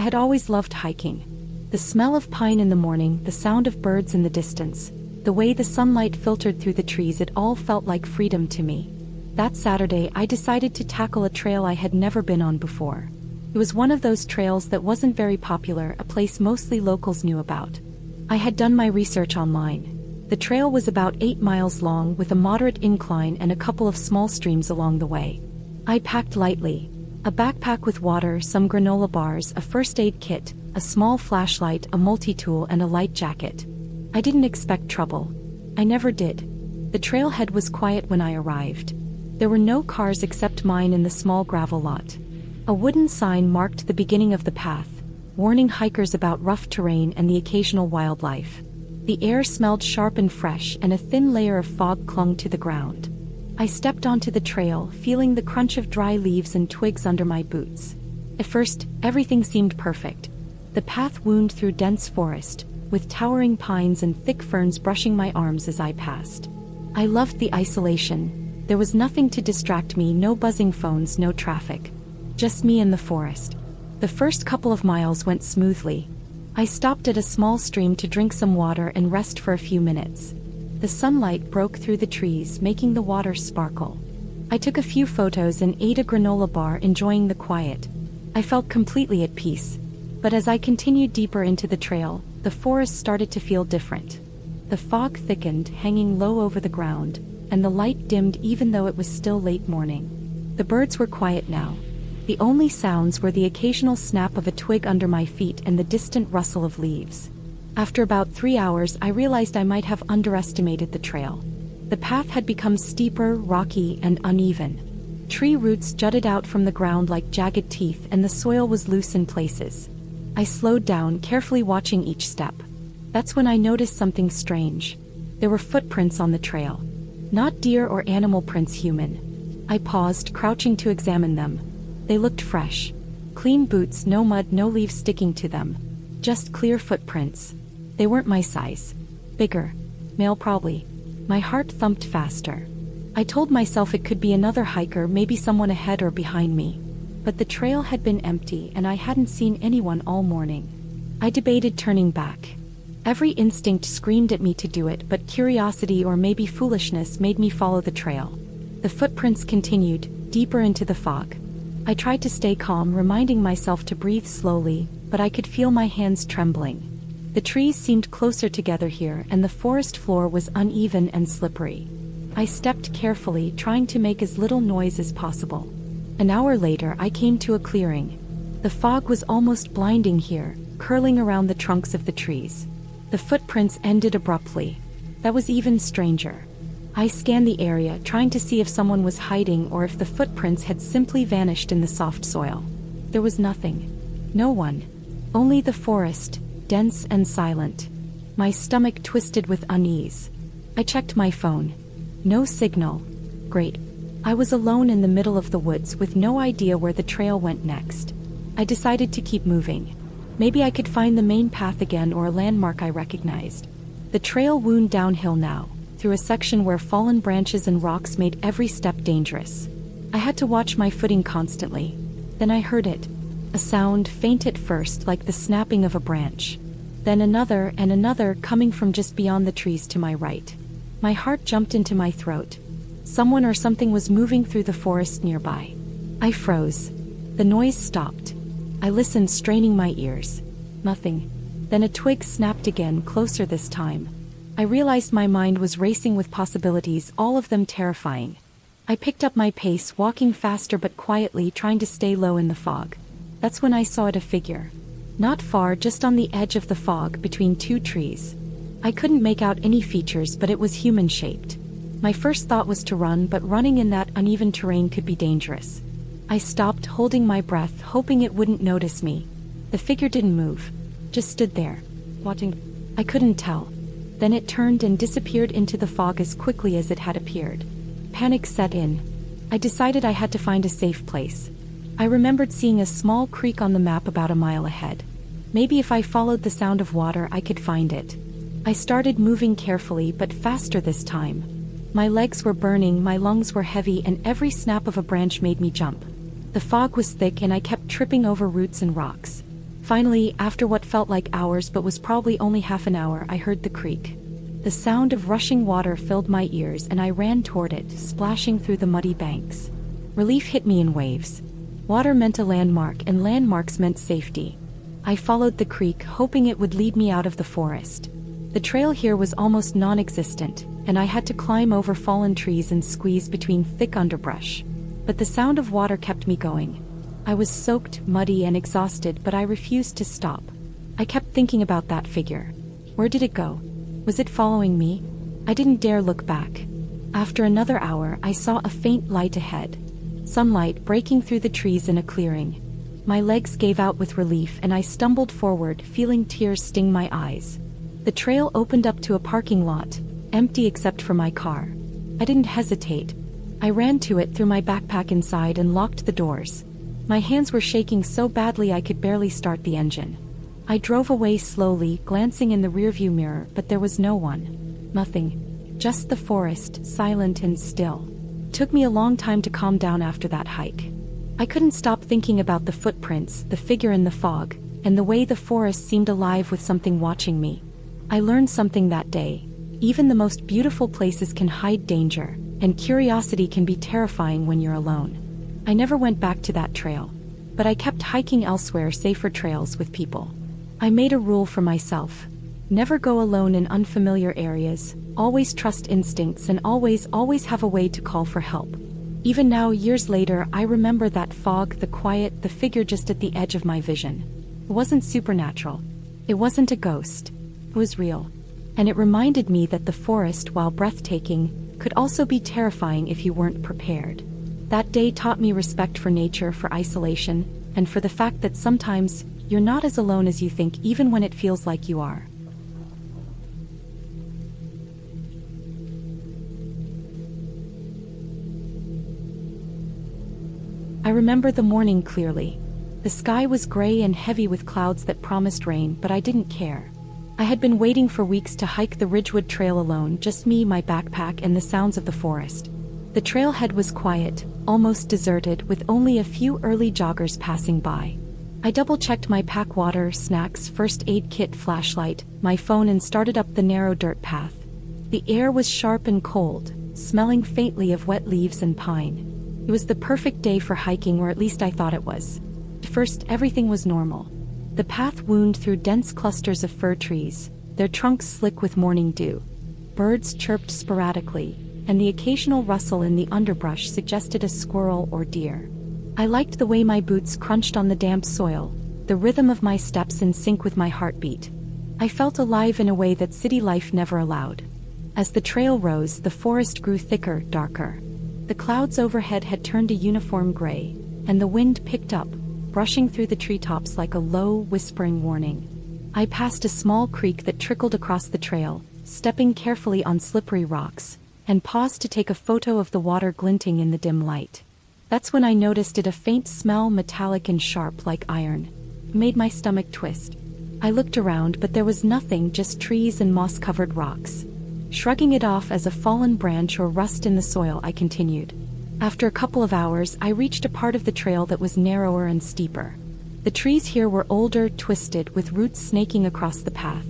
I had always loved hiking. The smell of pine in the morning, the sound of birds in the distance, the way the sunlight filtered through the trees, it all felt like freedom to me. That Saturday, I decided to tackle a trail I had never been on before. It was one of those trails that wasn't very popular, a place mostly locals knew about. I had done my research online. The trail was about 8 miles long with a moderate incline and a couple of small streams along the way. I packed lightly. A backpack with water, some granola bars, a first aid kit, a small flashlight, a multi-tool, and a light jacket. I didn't expect trouble. I never did. The trailhead was quiet when I arrived. There were no cars except mine in the small gravel lot. A wooden sign marked the beginning of the path, warning hikers about rough terrain and the occasional wildlife. The air smelled sharp and fresh, and a thin layer of fog clung to the ground. I stepped onto the trail, feeling the crunch of dry leaves and twigs under my boots. At first, everything seemed perfect. The path wound through dense forest, with towering pines and thick ferns brushing my arms as I passed. I loved the isolation. There was nothing to distract me, no buzzing phones, no traffic. Just me and the forest. The first couple of miles went smoothly. I stopped at a small stream to drink some water and rest for a few minutes. The sunlight broke through the trees, making the water sparkle. I took a few photos and ate a granola bar, enjoying the quiet. I felt completely at peace. But as I continued deeper into the trail, the forest started to feel different. The fog thickened, hanging low over the ground, and the light dimmed even though it was still late morning. The birds were quiet now. The only sounds were the occasional snap of a twig under my feet and the distant rustle of leaves. After about 3 hours, I realized I might have underestimated the trail. The path had become steeper, rocky, and uneven. Tree roots jutted out from the ground like jagged teeth, and the soil was loose in places. I slowed down, carefully watching each step. That's when I noticed something strange. There were footprints on the trail. Not deer or animal prints, human. I paused, crouching to examine them. They looked fresh. Clean boots, no mud, no leaves sticking to them. Just clear footprints. They weren't my size. Bigger. Male probably. My heart thumped faster. I told myself it could be another hiker, maybe someone ahead or behind me. But the trail had been empty and I hadn't seen anyone all morning. I debated turning back. Every instinct screamed at me to do it, but curiosity or maybe foolishness made me follow the trail. The footprints continued, deeper into the fog. I tried to stay calm, reminding myself to breathe slowly, but I could feel my hands trembling. The trees seemed closer together here, and the forest floor was uneven and slippery. I stepped carefully, trying to make as little noise as possible. An hour later, I came to a clearing. The fog was almost blinding here, curling around the trunks of the trees. The footprints ended abruptly. That was even stranger. I scanned the area, trying to see if someone was hiding or if the footprints had simply vanished in the soft soil. There was nothing. No one. Only the forest, dense and silent. My stomach twisted with unease. I checked my phone. No signal. Great. I was alone in the middle of the woods with no idea where the trail went next. I decided to keep moving. Maybe I could find the main path again or a landmark I recognized. The trail wound downhill now, through a section where fallen branches and rocks made every step dangerous. I had to watch my footing constantly. Then I heard it. A sound, faint at first, like the snapping of a branch. Then another and another, coming from just beyond the trees to my right. My heart jumped into my throat. Someone or something was moving through the forest nearby. I froze. The noise stopped. I listened, straining my ears. Nothing. Then a twig snapped again, closer this time. I realized my mind was racing with possibilities, all of them terrifying. I picked up my pace, walking faster but quietly, trying to stay low in the fog. That's when I saw it, a figure. Not far, just on the edge of the fog, between two trees. I couldn't make out any features, but it was human-shaped. My first thought was to run, but running in that uneven terrain could be dangerous. I stopped, holding my breath, hoping it wouldn't notice me. The figure didn't move, just stood there, watching. I couldn't tell. Then it turned and disappeared into the fog as quickly as it had appeared. Panic set in. I decided I had to find a safe place. I remembered seeing a small creek on the map about a mile ahead. Maybe if I followed the sound of water, I could find it. I started moving carefully, but faster this time. My legs were burning, my lungs were heavy, and every snap of a branch made me jump. The fog was thick and I kept tripping over roots and rocks. Finally, after what felt like hours but was probably only half an hour, I heard the creek. The sound of rushing water filled my ears and I ran toward it, splashing through the muddy banks. Relief hit me in waves. Water meant a landmark and landmarks meant safety. I followed the creek, hoping it would lead me out of the forest. The trail here was almost non-existent, and I had to climb over fallen trees and squeeze between thick underbrush. But the sound of water kept me going. I was soaked, muddy, and exhausted, but I refused to stop. I kept thinking about that figure. Where did it go? Was it following me? I didn't dare look back. After another hour, I saw a faint light ahead. Sunlight breaking through the trees in a clearing. My legs gave out with relief and I stumbled forward, feeling tears sting my eyes. The trail opened up to a parking lot, empty except for my car. I didn't hesitate. I ran to it, threw my backpack inside and locked the doors. My hands were shaking so badly I could barely start the engine. I drove away slowly, glancing in the rearview mirror, but there was no one. Nothing. Just the forest, silent and still. It took me a long time to calm down after that hike. I couldn't stop thinking about the footprints, the figure in the fog, and the way the forest seemed alive with something watching me. I learned something that day. Even the most beautiful places can hide danger, and curiosity can be terrifying when you're alone. I never went back to that trail, but I kept hiking elsewhere, safer trails with people. I made a rule for myself. Never go alone in unfamiliar areas, always trust instincts, and always have a way to call for help. Even now, years later, I remember that fog, the quiet, the figure just at the edge of my vision. It wasn't supernatural. It wasn't a ghost. It was real. And it reminded me that the forest, while breathtaking, could also be terrifying if you weren't prepared. That day taught me respect for nature, for isolation, and for the fact that sometimes you're not as alone as you think, even when it feels like you are. I remember the morning clearly. The sky was gray and heavy with clouds that promised rain, but I didn't care. I had been waiting for weeks to hike the Ridgewood Trail alone, just me, my backpack, and the sounds of the forest. The trailhead was quiet, almost deserted, with only a few early joggers passing by. I double-checked my pack, water, snacks, first aid kit, flashlight, my phone, and started up the narrow dirt path. The air was sharp and cold, smelling faintly of wet leaves and pine. It was the perfect day for hiking, or at least I thought it was. At first, everything was normal. The path wound through dense clusters of fir trees, their trunks slick with morning dew. Birds chirped sporadically, and the occasional rustle in the underbrush suggested a squirrel or deer. I liked the way my boots crunched on the damp soil, the rhythm of my steps in sync with my heartbeat. I felt alive in a way that city life never allowed. As the trail rose, the forest grew thicker, darker. The clouds overhead had turned a uniform gray, and the wind picked up, brushing through the treetops like a low, whispering warning. I passed a small creek that trickled across the trail, stepping carefully on slippery rocks, and paused to take a photo of the water glinting in the dim light. That's when I noticed it, a faint smell, metallic and sharp like iron. It made my stomach twist. I looked around, but there was nothing, just trees and moss-covered rocks. Shrugging it off as a fallen branch or rust in the soil, I continued. After a couple of hours, I reached a part of the trail that was narrower and steeper. The trees here were older, twisted, with roots snaking across the path.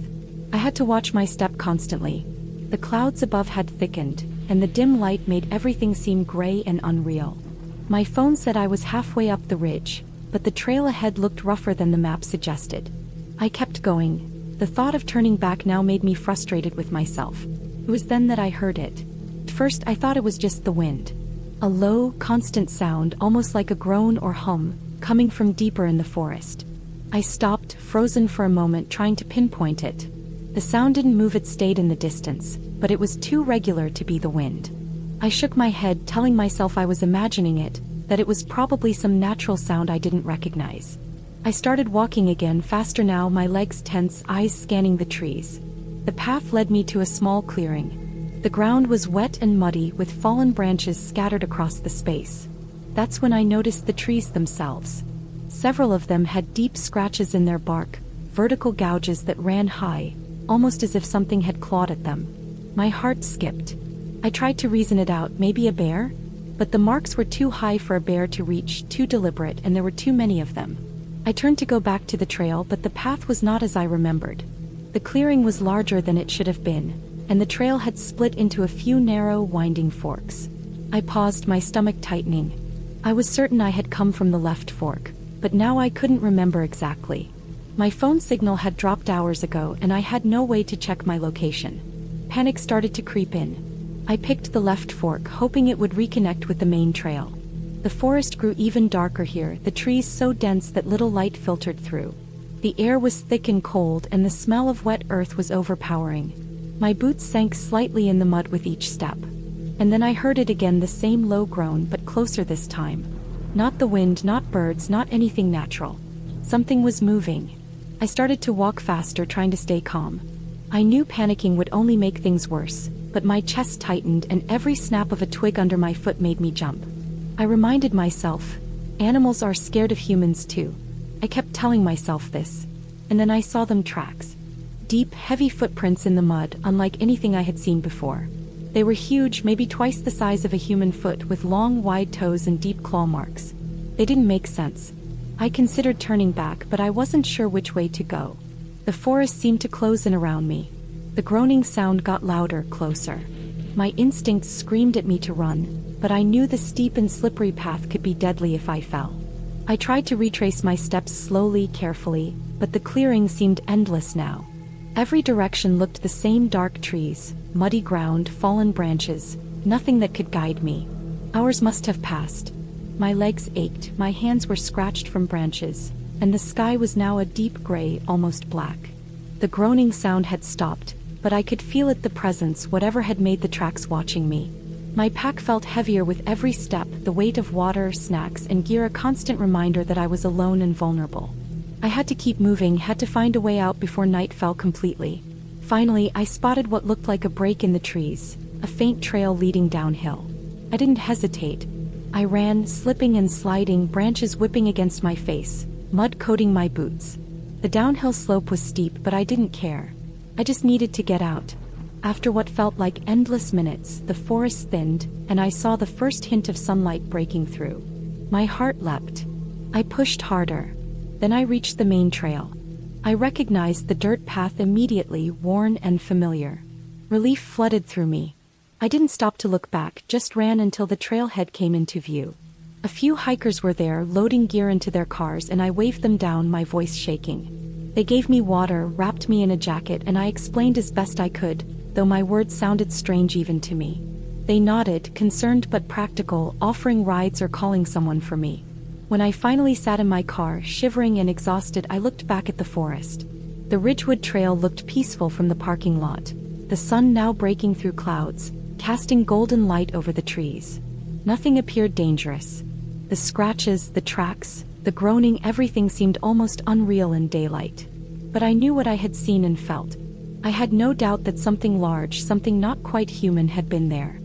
I had to watch my step constantly. The clouds above had thickened, and the dim light made everything seem gray and unreal. My phone said I was halfway up the ridge, but the trail ahead looked rougher than the map suggested. I kept going. The thought of turning back now made me frustrated with myself. It was then that I heard it. At first, I thought it was just the wind. A low, constant sound, almost like a groan or hum, coming from deeper in the forest. I stopped, frozen for a moment, trying to pinpoint it. The sound didn't move, it stayed in the distance, but it was too regular to be the wind. I shook my head, telling myself I was imagining it, that it was probably some natural sound I didn't recognize. I started walking again, faster now, my legs tense, eyes scanning the trees. The path led me to a small clearing. The ground was wet and muddy, with fallen branches scattered across the space. That's when I noticed the trees themselves. Several of them had deep scratches in their bark, vertical gouges that ran high, almost as if something had clawed at them. My heart skipped. I tried to reason it out, maybe a bear? But the marks were too high for a bear to reach, too deliberate, and there were too many of them. I turned to go back to the trail, but the path was not as I remembered. The clearing was larger than it should have been, and the trail had split into a few narrow, winding forks. I paused, my stomach tightening. I was certain I had come from the left fork, but now I couldn't remember exactly. My phone signal had dropped hours ago, and I had no way to check my location. Panic started to creep in. I picked the left fork, hoping it would reconnect with the main trail. The forest grew even darker here, the trees so dense that little light filtered through. The air was thick and cold, and the smell of wet earth was overpowering. My boots sank slightly in the mud with each step. And then I heard it again, the same low groan, but closer this time. Not the wind, not birds, not anything natural. Something was moving. I started to walk faster, trying to stay calm. I knew panicking would only make things worse, but my chest tightened and every snap of a twig under my foot made me jump. I reminded myself, animals are scared of humans too. I kept telling myself this, and then I saw them, tracks. Deep, heavy footprints in the mud, unlike anything I had seen before. They were huge, maybe twice the size of a human foot, with long, wide toes and deep claw marks. They didn't make sense. I considered turning back, but I wasn't sure which way to go. The forest seemed to close in around me. The groaning sound got louder, closer. My instincts screamed at me to run, but I knew the steep and slippery path could be deadly if I fell. I tried to retrace my steps slowly, carefully, but the clearing seemed endless now. Every direction looked the same: dark trees, muddy ground, fallen branches, nothing that could guide me. Hours must have passed. My legs ached, my hands were scratched from branches, and the sky was now a deep gray, almost black. The groaning sound had stopped, but I could feel it, the presence, whatever had made the tracks, watching me. My pack felt heavier with every step, the weight of water, snacks, and gear, a constant reminder that I was alone and vulnerable. I had to keep moving, had to find a way out before night fell completely. Finally, I spotted what looked like a break in the trees, a faint trail leading downhill. I didn't hesitate. I ran, slipping and sliding, branches whipping against my face, mud coating my boots. The downhill slope was steep, but I didn't care. I just needed to get out. After what felt like endless minutes, the forest thinned, and I saw the first hint of sunlight breaking through. My heart leapt. I pushed harder. Then I reached the main trail. I recognized the dirt path immediately, worn and familiar. Relief flooded through me. I didn't stop to look back, just ran until the trailhead came into view. A few hikers were there, loading gear into their cars, and I waved them down, my voice shaking. They gave me water, wrapped me in a jacket, and I explained as best I could, though my words sounded strange even to me. They nodded, concerned but practical, offering rides or calling someone for me. When I finally sat in my car, shivering and exhausted, I looked back at the forest. The Ridgewood Trail looked peaceful from the parking lot, the sun now breaking through clouds, casting golden light over the trees. Nothing appeared dangerous. The scratches, the tracks, the groaning, everything seemed almost unreal in daylight. But I knew what I had seen and felt. I had no doubt that something large, something not quite human, had been there.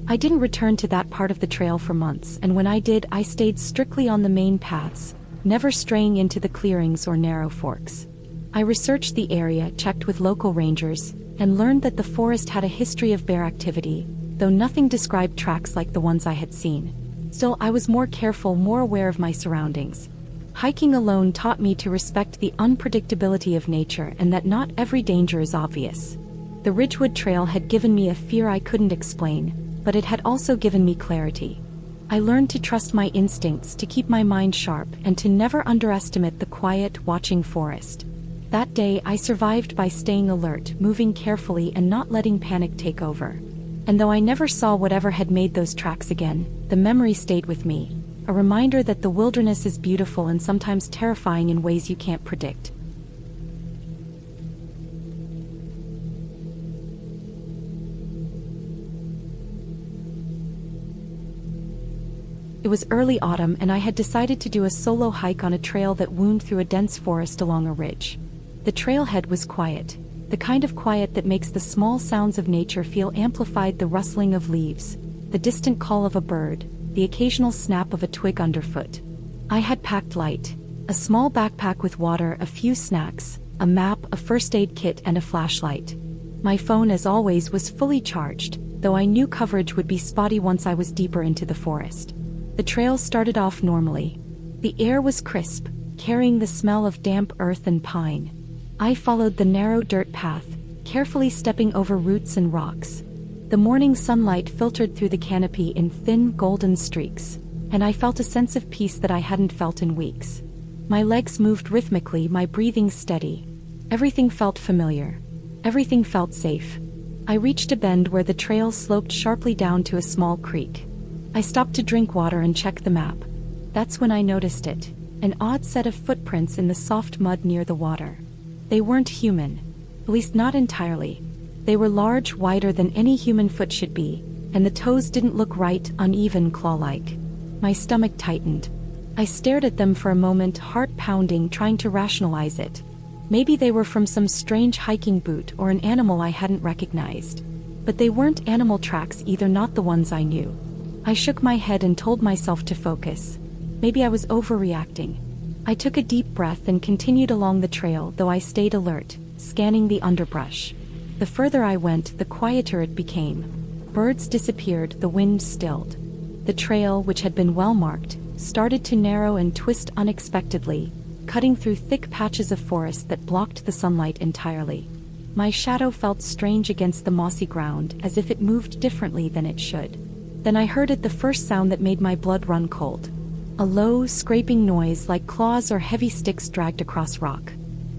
I didn't return to that part of the trail for months, and when I did, I stayed strictly on the main paths, never straying into the clearings or narrow forks. I researched the area, checked with local rangers, and learned that the forest had a history of bear activity, though nothing described tracks like the ones I had seen. Still, I was more careful, more aware of my surroundings. Hiking alone taught me to respect the unpredictability of nature and that not every danger is obvious. The Ridgewood Trail had given me a fear I couldn't explain, but it had also given me clarity. I learned to trust my instincts, to keep my mind sharp, and to never underestimate the quiet, watching forest. That day, I survived by staying alert, moving carefully, and not letting panic take over. And though I never saw whatever had made those tracks again, the memory stayed with me, a reminder that the wilderness is beautiful and sometimes terrifying in ways you can't predict. It was early autumn, and I had decided to do a solo hike on a trail that wound through a dense forest along a ridge. The trailhead was quiet, the kind of quiet that makes the small sounds of nature feel amplified: the rustling of leaves, the distant call of a bird, the occasional snap of a twig underfoot. I had packed light: a small backpack with water, a few snacks, a map, a first aid kit, and a flashlight. My phone, as always, was fully charged, though I knew coverage would be spotty once I was deeper into the forest. The trail started off normally. The air was crisp, carrying the smell of damp earth and pine. I followed the narrow dirt path, carefully stepping over roots and rocks. The morning sunlight filtered through the canopy in thin, golden streaks, and I felt a sense of peace that I hadn't felt in weeks. My legs moved rhythmically, my breathing steady. Everything felt familiar. Everything felt safe. I reached a bend where the trail sloped sharply down to a small creek. I stopped to drink water and check the map. That's when I noticed it, an odd set of footprints in the soft mud near the water. They weren't human, at least not entirely. They were large, wider than any human foot should be, and the toes didn't look right, uneven, claw-like. My stomach tightened. I stared at them for a moment, heart pounding, trying to rationalize it. Maybe they were from some strange hiking boot or an animal I hadn't recognized. But they weren't animal tracks either, not the ones I knew. I shook my head and told myself to focus. Maybe I was overreacting. I took a deep breath and continued along the trail, though I stayed alert, scanning the underbrush. The further I went, the quieter it became. Birds disappeared, the wind stilled. The trail, which had been well marked, started to narrow and twist unexpectedly, cutting through thick patches of forest that blocked the sunlight entirely. My shadow felt strange against the mossy ground, as if it moved differently than it should. Then I heard the first sound that made my blood run cold. A low, scraping noise like claws or heavy sticks dragged across rock.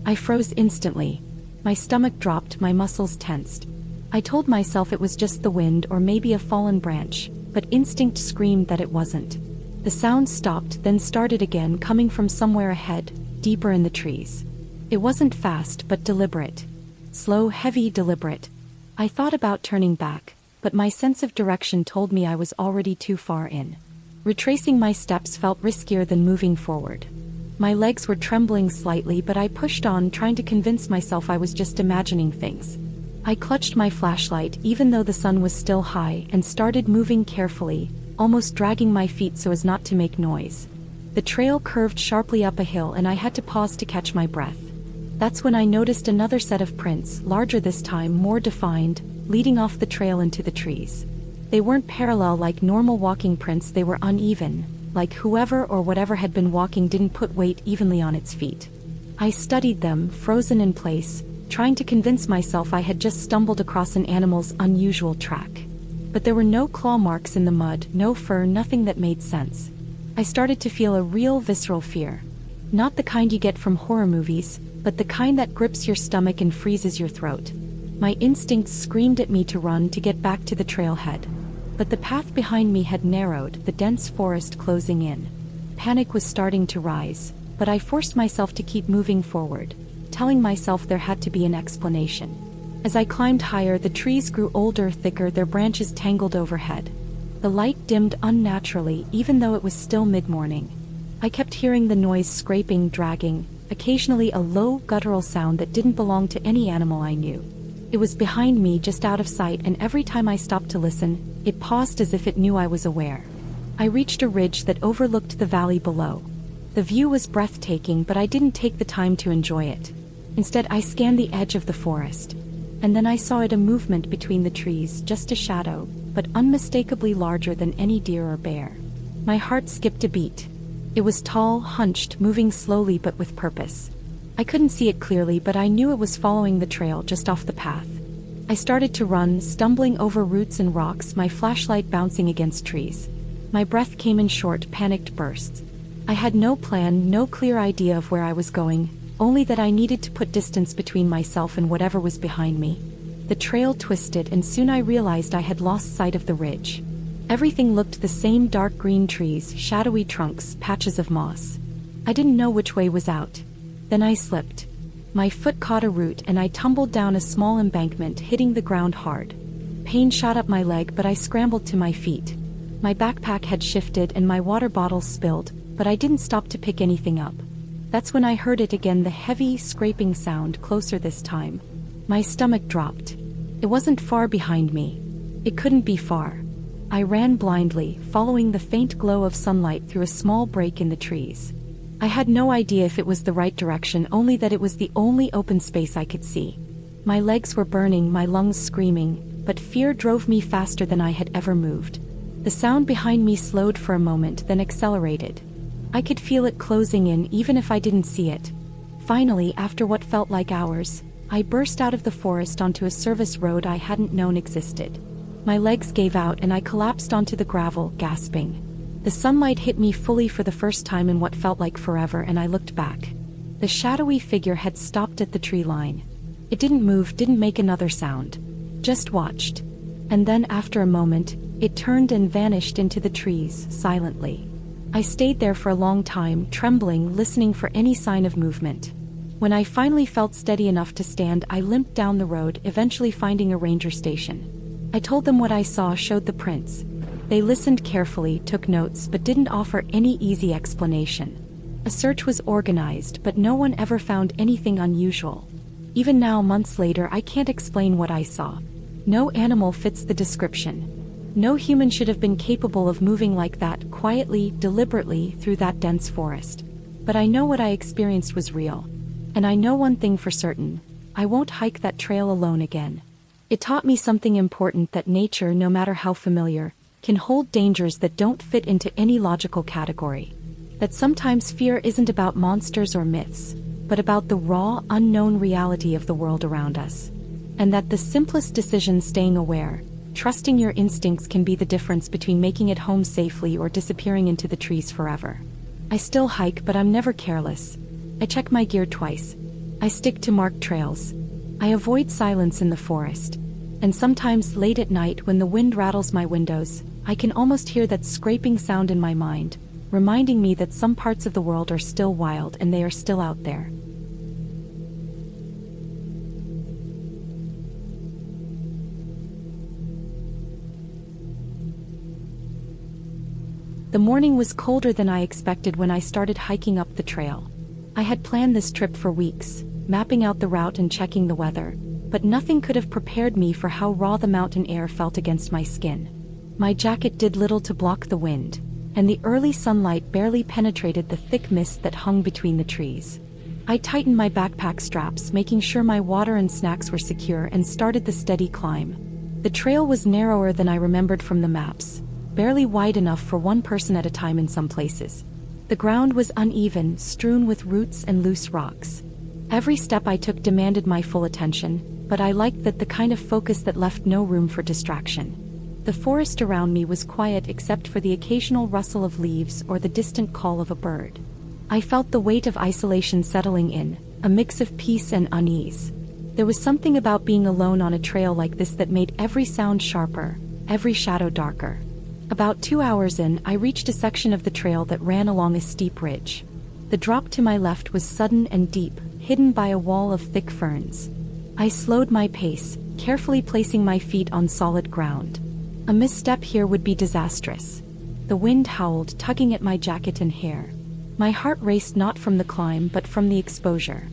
I froze instantly. My stomach dropped, my muscles tensed. I told myself it was just the wind or maybe a fallen branch, but instinct screamed that it wasn't. The sound stopped, then started again, coming from somewhere ahead, deeper in the trees. It wasn't fast, but deliberate. Slow, heavy, deliberate. I thought about turning back, but my sense of direction told me I was already too far in. Retracing my steps felt riskier than moving forward. My legs were trembling slightly, but I pushed on, trying to convince myself I was just imagining things. I clutched my flashlight, even though the sun was still high, and started moving carefully, almost dragging my feet so as not to make noise. The trail curved sharply up a hill and I had to pause to catch my breath. That's when I noticed another set of prints, larger this time, more defined, leading off the trail into the trees. They weren't parallel like normal walking prints, they were uneven, like whoever or whatever had been walking didn't put weight evenly on its feet. I studied them, frozen in place, trying to convince myself I had just stumbled across an animal's unusual track. But there were no claw marks in the mud, no fur, nothing that made sense. I started to feel a real visceral fear. Not the kind you get from horror movies, but the kind that grips your stomach and freezes your throat. My instincts screamed at me to run, to get back to the trailhead. But the path behind me had narrowed, the dense forest closing in. Panic was starting to rise, but I forced myself to keep moving forward, telling myself there had to be an explanation. As I climbed higher, the trees grew older, thicker, their branches tangled overhead. The light dimmed unnaturally, even though it was still mid-morning. I kept hearing the noise, scraping, dragging, occasionally a low, guttural sound that didn't belong to any animal I knew. It was behind me, just out of sight, and every time I stopped to listen, it paused as if it knew I was aware. I reached a ridge that overlooked the valley below. The view was breathtaking, but I didn't take the time to enjoy it. Instead, I scanned the edge of the forest. And then I saw it, a movement between the trees, just a shadow, but unmistakably larger than any deer or bear. My heart skipped a beat. It was tall, hunched, moving slowly but with purpose. I couldn't see it clearly, but I knew it was following the trail just off the path. I started to run, stumbling over roots and rocks, my flashlight bouncing against trees. My breath came in short, panicked bursts. I had no plan, no clear idea of where I was going, only that I needed to put distance between myself and whatever was behind me. The trail twisted, and soon I realized I had lost sight of the ridge. Everything looked the same: dark green trees, shadowy trunks, patches of moss. I didn't know which way was out. Then I slipped. My foot caught a root and I tumbled down a small embankment, hitting the ground hard. Pain shot up my leg, but I scrambled to my feet. My backpack had shifted and my water bottle spilled, but I didn't stop to pick anything up. That's when I heard it again, the heavy, scraping sound, closer this time. My stomach dropped. It wasn't far behind me. It couldn't be far. I ran blindly, following the faint glow of sunlight through a small break in the trees. I had no idea if it was the right direction, only that it was the only open space I could see. My legs were burning, my lungs screaming, but fear drove me faster than I had ever moved. The sound behind me slowed for a moment, then accelerated. I could feel it closing in even if I didn't see it. Finally, after what felt like hours, I burst out of the forest onto a service road I hadn't known existed. My legs gave out and I collapsed onto the gravel, gasping. The sunlight hit me fully for the first time in what felt like forever, and I looked back. The shadowy figure had stopped at the tree line. It didn't move, didn't make another sound. Just watched. And then after a moment, it turned and vanished into the trees, silently. I stayed there for a long time, trembling, listening for any sign of movement. When I finally felt steady enough to stand, I limped down the road, eventually finding a ranger station. I told them what I saw, showed the prints. They listened carefully, took notes, but didn't offer any easy explanation. A search was organized, but no one ever found anything unusual. Even now, months later, I can't explain what I saw. No animal fits the description. No human should have been capable of moving like that, quietly, deliberately, through that dense forest. But I know what I experienced was real. And I know one thing for certain: I won't hike that trail alone again. It taught me something important, that nature, no matter how familiar, can hold dangers that don't fit into any logical category. That sometimes fear isn't about monsters or myths, but about the raw, unknown reality of the world around us. And that the simplest decision, staying aware, trusting your instincts, can be the difference between making it home safely or disappearing into the trees forever. I still hike, but I'm never careless. I check my gear twice. I stick to marked trails. I avoid silence in the forest. And sometimes late at night, when the wind rattles my windows, I can almost hear that scraping sound in my mind, reminding me that some parts of the world are still wild and they are still out there. The morning was colder than I expected when I started hiking up the trail. I had planned this trip for weeks, mapping out the route and checking the weather, but nothing could have prepared me for how raw the mountain air felt against my skin. My jacket did little to block the wind, and the early sunlight barely penetrated the thick mist that hung between the trees. I tightened my backpack straps, making sure my water and snacks were secure, and started the steady climb. The trail was narrower than I remembered from the maps, barely wide enough for one person at a time in some places. The ground was uneven, strewn with roots and loose rocks. Every step I took demanded my full attention, but I liked that, the kind of focus that left no room for distraction. The forest around me was quiet except for the occasional rustle of leaves or the distant call of a bird. I felt the weight of isolation settling in, a mix of peace and unease. There was something about being alone on a trail like this that made every sound sharper, every shadow darker. About 2 hours in, I reached a section of the trail that ran along a steep ridge. The drop to my left was sudden and deep, hidden by a wall of thick ferns. I slowed my pace, carefully placing my feet on solid ground. A misstep here would be disastrous. The wind howled, tugging at my jacket and hair. My heart raced, not from the climb but from the exposure.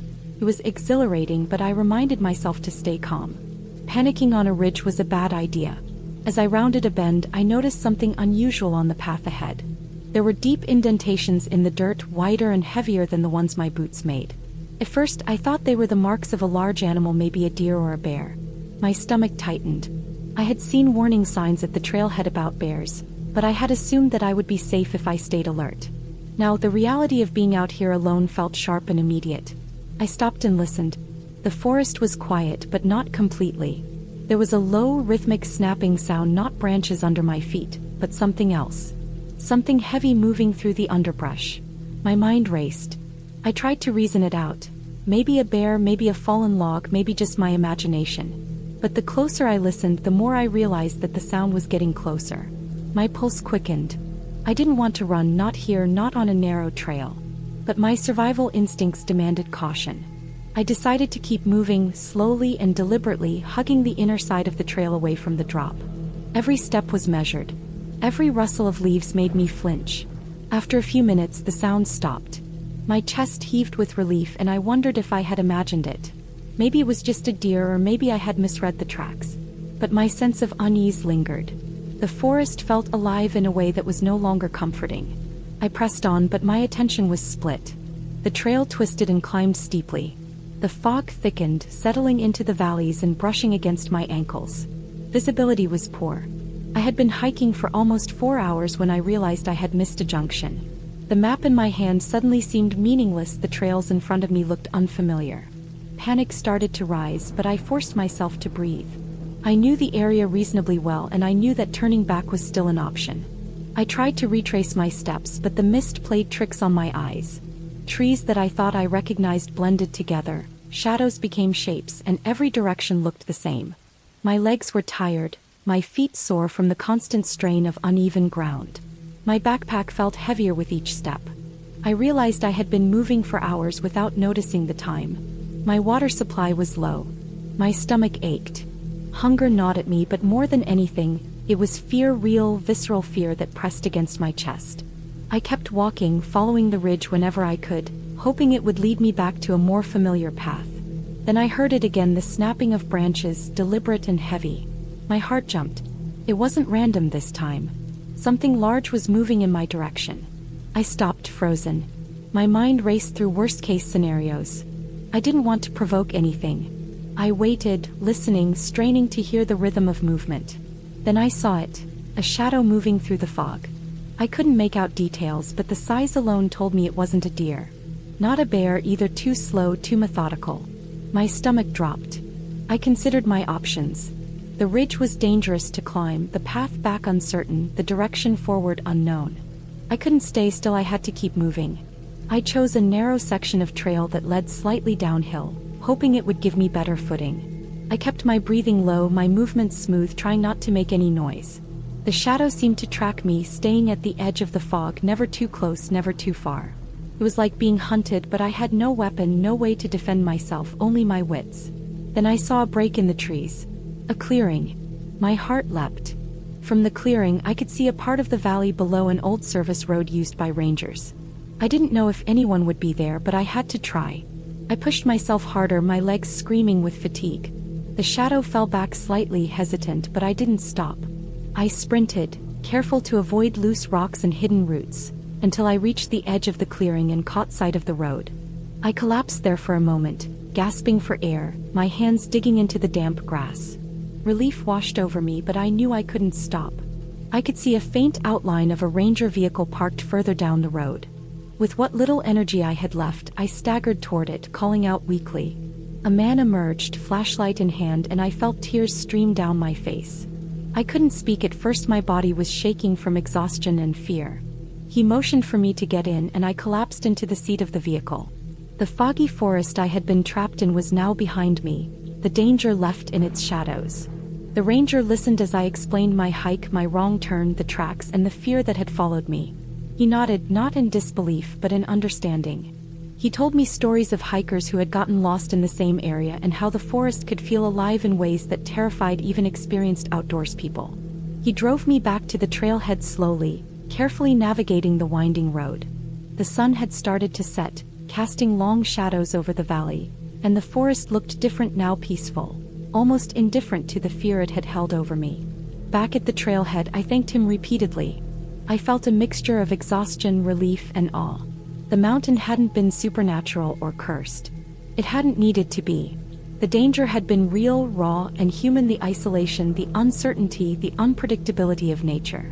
It was exhilarating, but I reminded myself to stay calm. Panicking on a ridge was a bad idea. As I rounded a bend, I noticed something unusual on the path ahead. There were deep indentations in the dirt, wider and heavier than the ones my boots made. At first, I thought they were the marks of a large animal, maybe a deer or a bear. My stomach tightened. I had seen warning signs at the trailhead about bears, but I had assumed that I would be safe if I stayed alert. Now, the reality of being out here alone felt sharp and immediate. I stopped and listened. The forest was quiet, but not completely. There was a low, rhythmic snapping sound, not branches under my feet, but something else. Something heavy moving through the underbrush. My mind raced. I tried to reason it out. Maybe a bear, maybe a fallen log, maybe just my imagination. But the closer I listened, the more I realized that the sound was getting closer. My pulse quickened. I didn't want to run, not here, not on a narrow trail. But my survival instincts demanded caution. I decided to keep moving, slowly and deliberately, hugging the inner side of the trail away from the drop. Every step was measured. Every rustle of leaves made me flinch. After a few minutes, the sound stopped. My chest heaved with relief, and I wondered if I had imagined it. Maybe it was just a deer, or maybe I had misread the tracks. But my sense of unease lingered. The forest felt alive in a way that was no longer comforting. I pressed on, but my attention was split. The trail twisted and climbed steeply. The fog thickened, settling into the valleys and brushing against my ankles. Visibility was poor. I had been hiking for almost 4 hours when I realized I had missed a junction. The map in my hand suddenly seemed meaningless, the trails in front of me looked unfamiliar. Panic started to rise, but I forced myself to breathe. I knew the area reasonably well, and I knew that turning back was still an option. I tried to retrace my steps, but the mist played tricks on my eyes. Trees that I thought I recognized blended together, shadows became shapes, and every direction looked the same. My legs were tired, my feet sore from the constant strain of uneven ground. My backpack felt heavier with each step. I realized I had been moving for hours without noticing the time. My water supply was low. My stomach ached. Hunger gnawed at me, but more than anything, it was fear, real, visceral fear that pressed against my chest. I kept walking, following the ridge whenever I could, hoping it would lead me back to a more familiar path. Then I heard it again, the snapping of branches, deliberate and heavy. My heart jumped. It wasn't random this time. Something large was moving in my direction. I stopped, frozen. My mind raced through worst-case scenarios. I didn't want to provoke anything. I waited, listening, straining to hear the rhythm of movement. Then I saw it, a shadow moving through the fog. I couldn't make out details, but the size alone told me it wasn't a deer. Not a bear either, too slow, too methodical. My stomach dropped. I considered my options. The ridge was dangerous to climb, the path back uncertain, the direction forward unknown. I couldn't stay still, I had to keep moving. I chose a narrow section of trail that led slightly downhill, hoping it would give me better footing. I kept my breathing low, my movements smooth, trying not to make any noise. The shadow seemed to track me, staying at the edge of the fog, never too close, never too far. It was like being hunted, but I had no weapon, no way to defend myself, only my wits. Then I saw a break in the trees. A clearing. My heart leapt. From the clearing, I could see a part of the valley below, an old service road used by rangers. I didn't know if anyone would be there, but I had to try. I pushed myself harder, my legs screaming with fatigue. The shadow fell back slightly, hesitant, but I didn't stop. I sprinted, careful to avoid loose rocks and hidden roots, until I reached the edge of the clearing and caught sight of the road. I collapsed there for a moment, gasping for air, my hands digging into the damp grass. Relief washed over me, but I knew I couldn't stop. I could see a faint outline of a ranger vehicle parked further down the road. With what little energy I had left, I staggered toward it, calling out weakly. A man emerged, flashlight in hand, and I felt tears stream down my face. I couldn't speak at first, my body was shaking from exhaustion and fear. He motioned for me to get in, and I collapsed into the seat of the vehicle. The foggy forest I had been trapped in was now behind me, the danger left in its shadows. The ranger listened as I explained my hike, my wrong turn, the tracks, and the fear that had followed me. He nodded, not in disbelief but in understanding. He told me stories of hikers who had gotten lost in the same area and how the forest could feel alive in ways that terrified even experienced outdoors people. He drove me back to the trailhead slowly, carefully navigating the winding road. The sun had started to set, casting long shadows over the valley, and the forest looked different now, peaceful, almost indifferent to the fear it had held over me. Back at the trailhead, I thanked him repeatedly. I felt a mixture of exhaustion, relief, and awe. The mountain hadn't been supernatural or cursed. It hadn't needed to be. The danger had been real, raw, and human, the isolation, the uncertainty, the unpredictability of nature.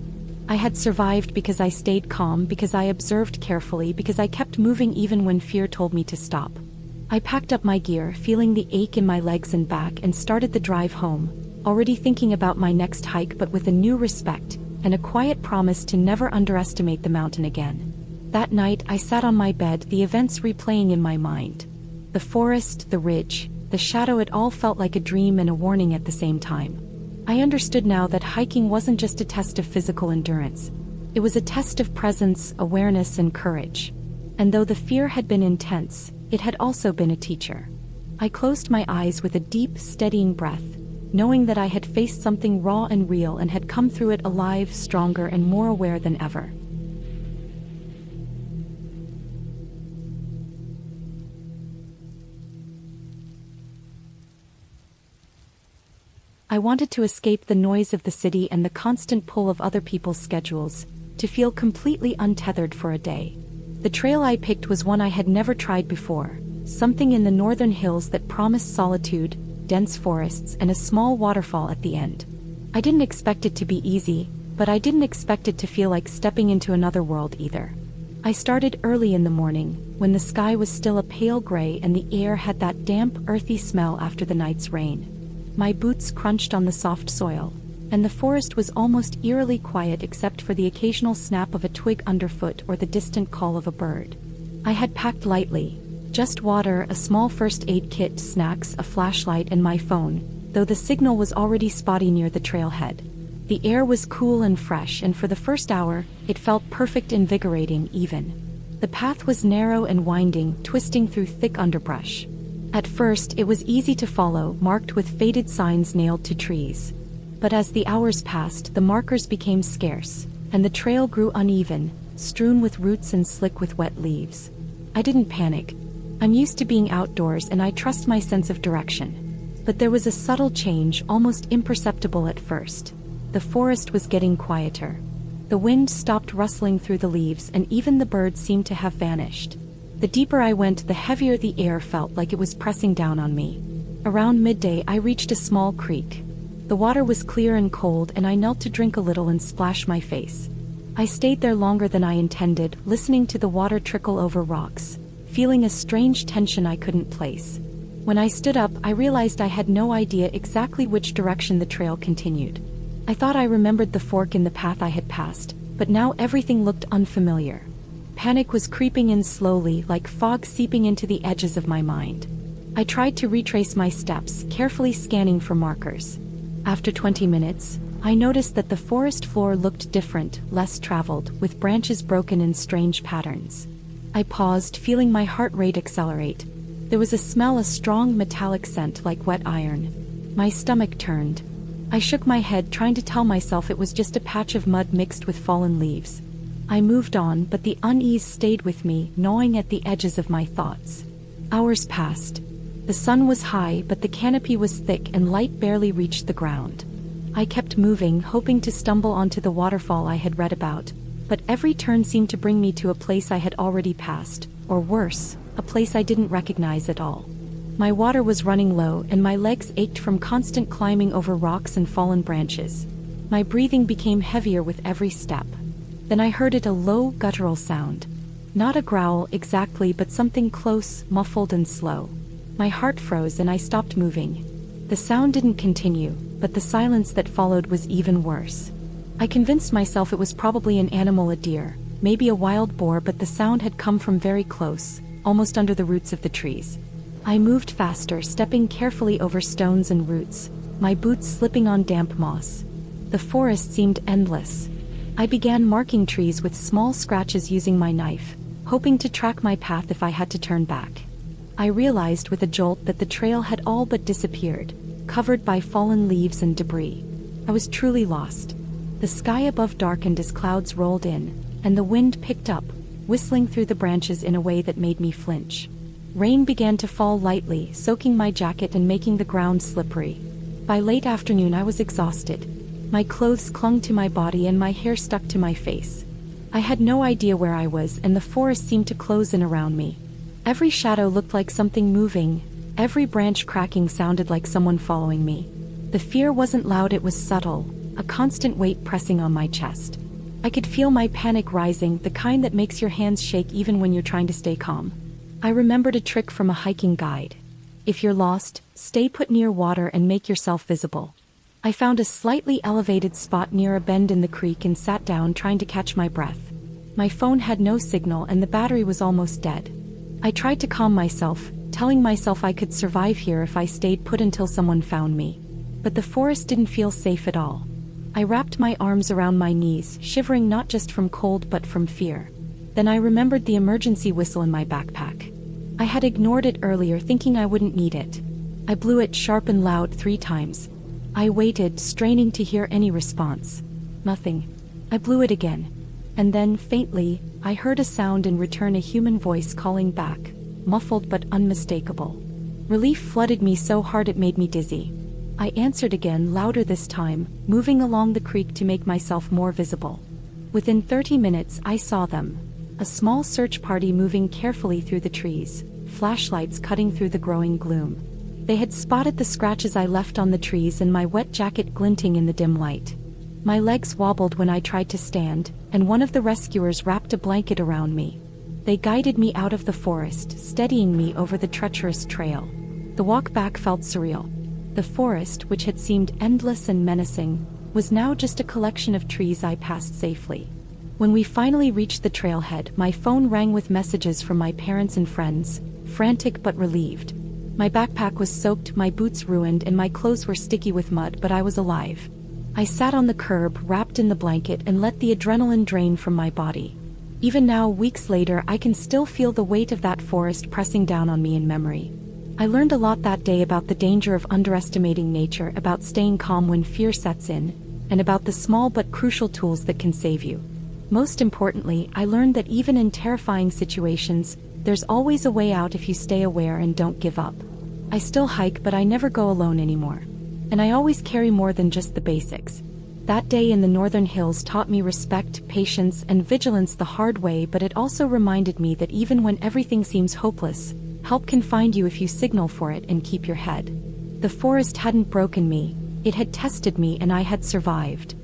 I had survived because I stayed calm, because I observed carefully, because I kept moving even when fear told me to stop. I packed up my gear, feeling the ache in my legs and back, and started the drive home, already thinking about my next hike, but with a new respect, and a quiet promise to never underestimate the mountain again. That night I sat on my bed, the events replaying in my mind. The forest, the ridge, the shadow, it all felt like a dream and a warning at the same time. I understood now that hiking wasn't just a test of physical endurance. It was a test of presence, awareness, and courage. And though the fear had been intense, it had also been a teacher. I closed my eyes with a deep, steadying breath, knowing that I had faced something raw and real and had come through it alive, stronger, and more aware than ever. I wanted to escape the noise of the city and the constant pull of other people's schedules, to feel completely untethered for a day. The trail I picked was one I had never tried before, something in the northern hills that promised solitude, dense forests, and a small waterfall at the end. I didn't expect it to be easy, but I didn't expect it to feel like stepping into another world either. I started early in the morning, when the sky was still a pale gray and the air had that damp, earthy smell after the night's rain. My boots crunched on the soft soil, and the forest was almost eerily quiet except for the occasional snap of a twig underfoot or the distant call of a bird. I had packed lightly, just water, a small first aid kit, snacks, a flashlight and my phone, though the signal was already spotty near the trailhead. The air was cool and fresh, and for the first hour, it felt perfect, invigorating even. The path was narrow and winding, twisting through thick underbrush. At first, it was easy to follow, marked with faded signs nailed to trees. But as the hours passed, the markers became scarce, and the trail grew uneven, strewn with roots and slick with wet leaves. I didn't panic. I'm used to being outdoors and I trust my sense of direction. But there was a subtle change, almost imperceptible at first. The forest was getting quieter. The wind stopped rustling through the leaves and even the birds seemed to have vanished. The deeper I went, the heavier the air felt, like it was pressing down on me. Around midday, I reached a small creek. The water was clear and cold and I knelt to drink a little and splash my face. I stayed there longer than I intended, listening to the water trickle over rocks, feeling a strange tension I couldn't place. When I stood up, I realized I had no idea exactly which direction the trail continued. I thought I remembered the fork in the path I had passed, but now everything looked unfamiliar. Panic was creeping in slowly, like fog seeping into the edges of my mind. I tried to retrace my steps, carefully scanning for markers. After 20 minutes, I noticed that the forest floor looked different, less traveled, with branches broken in strange patterns. I paused, feeling my heart rate accelerate. There was a smell, a strong metallic scent like wet iron. My stomach turned. I shook my head, trying to tell myself it was just a patch of mud mixed with fallen leaves. I moved on, but the unease stayed with me, gnawing at the edges of my thoughts. Hours passed. The sun was high, but the canopy was thick and light barely reached the ground. I kept moving, hoping to stumble onto the waterfall I had read about, but every turn seemed to bring me to a place I had already passed, or worse, a place I didn't recognize at all. My water was running low and my legs ached from constant climbing over rocks and fallen branches. My breathing became heavier with every step. Then I heard a low, guttural sound. Not a growl exactly, but something close, muffled and slow. My heart froze and I stopped moving. The sound didn't continue, but the silence that followed was even worse. I convinced myself it was probably an animal, a deer, maybe a wild boar, but the sound had come from very close, almost under the roots of the trees. I moved faster, stepping carefully over stones and roots, my boots slipping on damp moss. The forest seemed endless. I began marking trees with small scratches using my knife, hoping to track my path if I had to turn back. I realized with a jolt that the trail had all but disappeared, covered by fallen leaves and debris. I was truly lost. The sky above darkened as clouds rolled in, and the wind picked up, whistling through the branches in a way that made me flinch. Rain began to fall lightly, soaking my jacket and making the ground slippery. By late afternoon I was exhausted. My clothes clung to my body and my hair stuck to my face. I had no idea where I was, and the forest seemed to close in around me. Every shadow looked like something moving, every branch cracking sounded like someone following me. The fear wasn't loud, it was subtle, a constant weight pressing on my chest. I could feel my panic rising, the kind that makes your hands shake even when you're trying to stay calm. I remembered a trick from a hiking guide. If you're lost, stay put near water and make yourself visible. I found a slightly elevated spot near a bend in the creek and sat down, trying to catch my breath. My phone had no signal and the battery was almost dead. I tried to calm myself, telling myself I could survive here if I stayed put until someone found me. But the forest didn't feel safe at all. I wrapped my arms around my knees, shivering not just from cold but from fear. Then I remembered the emergency whistle in my backpack. I had ignored it earlier, thinking I wouldn't need it. I blew it sharp and loud 3 times. I waited, straining to hear any response. Nothing. I blew it again. And then, faintly, I heard a sound, in return a human voice calling back, muffled but unmistakable. Relief flooded me so hard it made me dizzy. I answered again, louder this time, moving along the creek to make myself more visible. Within 30 minutes I saw them. A small search party moving carefully through the trees, flashlights cutting through the growing gloom. They had spotted the scratches I left on the trees and my wet jacket glinting in the dim light. My legs wobbled when I tried to stand, and one of the rescuers wrapped a blanket around me. They guided me out of the forest, steadying me over the treacherous trail. The walk back felt surreal. The forest, which had seemed endless and menacing, was now just a collection of trees I passed safely. When we finally reached the trailhead, my phone rang with messages from my parents and friends, frantic but relieved. My backpack was soaked, my boots ruined, and my clothes were sticky with mud, but I was alive. I sat on the curb, wrapped in the blanket, and let the adrenaline drain from my body. Even now, weeks later, I can still feel the weight of that forest pressing down on me in memory. I learned a lot that day about the danger of underestimating nature, about staying calm when fear sets in, and about the small but crucial tools that can save you. Most importantly, I learned that even in terrifying situations, there's always a way out if you stay aware and don't give up. I still hike, but I never go alone anymore. And I always carry more than just the basics. That day in the northern hills taught me respect, patience, and vigilance the hard way, but it also reminded me that even when everything seems hopeless, help can find you if you signal for it and keep your head. The forest hadn't broken me, it had tested me, and I had survived.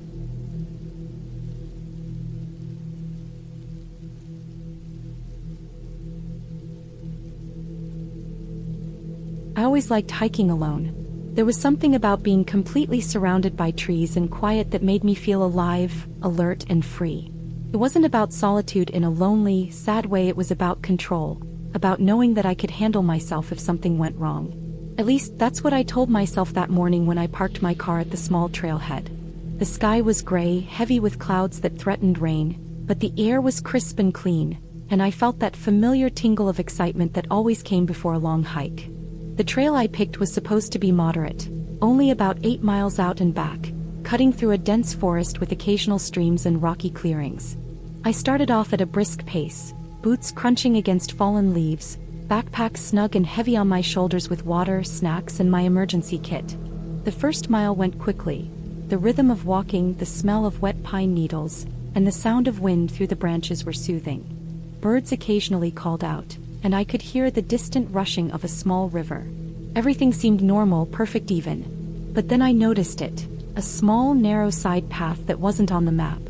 I always liked hiking alone. There was something about being completely surrounded by trees and quiet that made me feel alive, alert, and free. It wasn't about solitude in a lonely, sad way, it was about control, about knowing that I could handle myself if something went wrong. At least, that's what I told myself that morning when I parked my car at the small trailhead. The sky was gray, heavy with clouds that threatened rain, but the air was crisp and clean, and I felt that familiar tingle of excitement that always came before a long hike. The trail I picked was supposed to be moderate, only about 8 miles out and back, cutting through a dense forest with occasional streams and rocky clearings. I started off at a brisk pace, boots crunching against fallen leaves, backpack snug and heavy on my shoulders with water, snacks, and my emergency kit. The first mile went quickly. The rhythm of walking, the smell of wet pine needles, and the sound of wind through the branches were soothing. Birds occasionally called out, and I could hear the distant rushing of a small river. Everything seemed normal, perfect even. But then I noticed it, a small, narrow side path that wasn't on the map.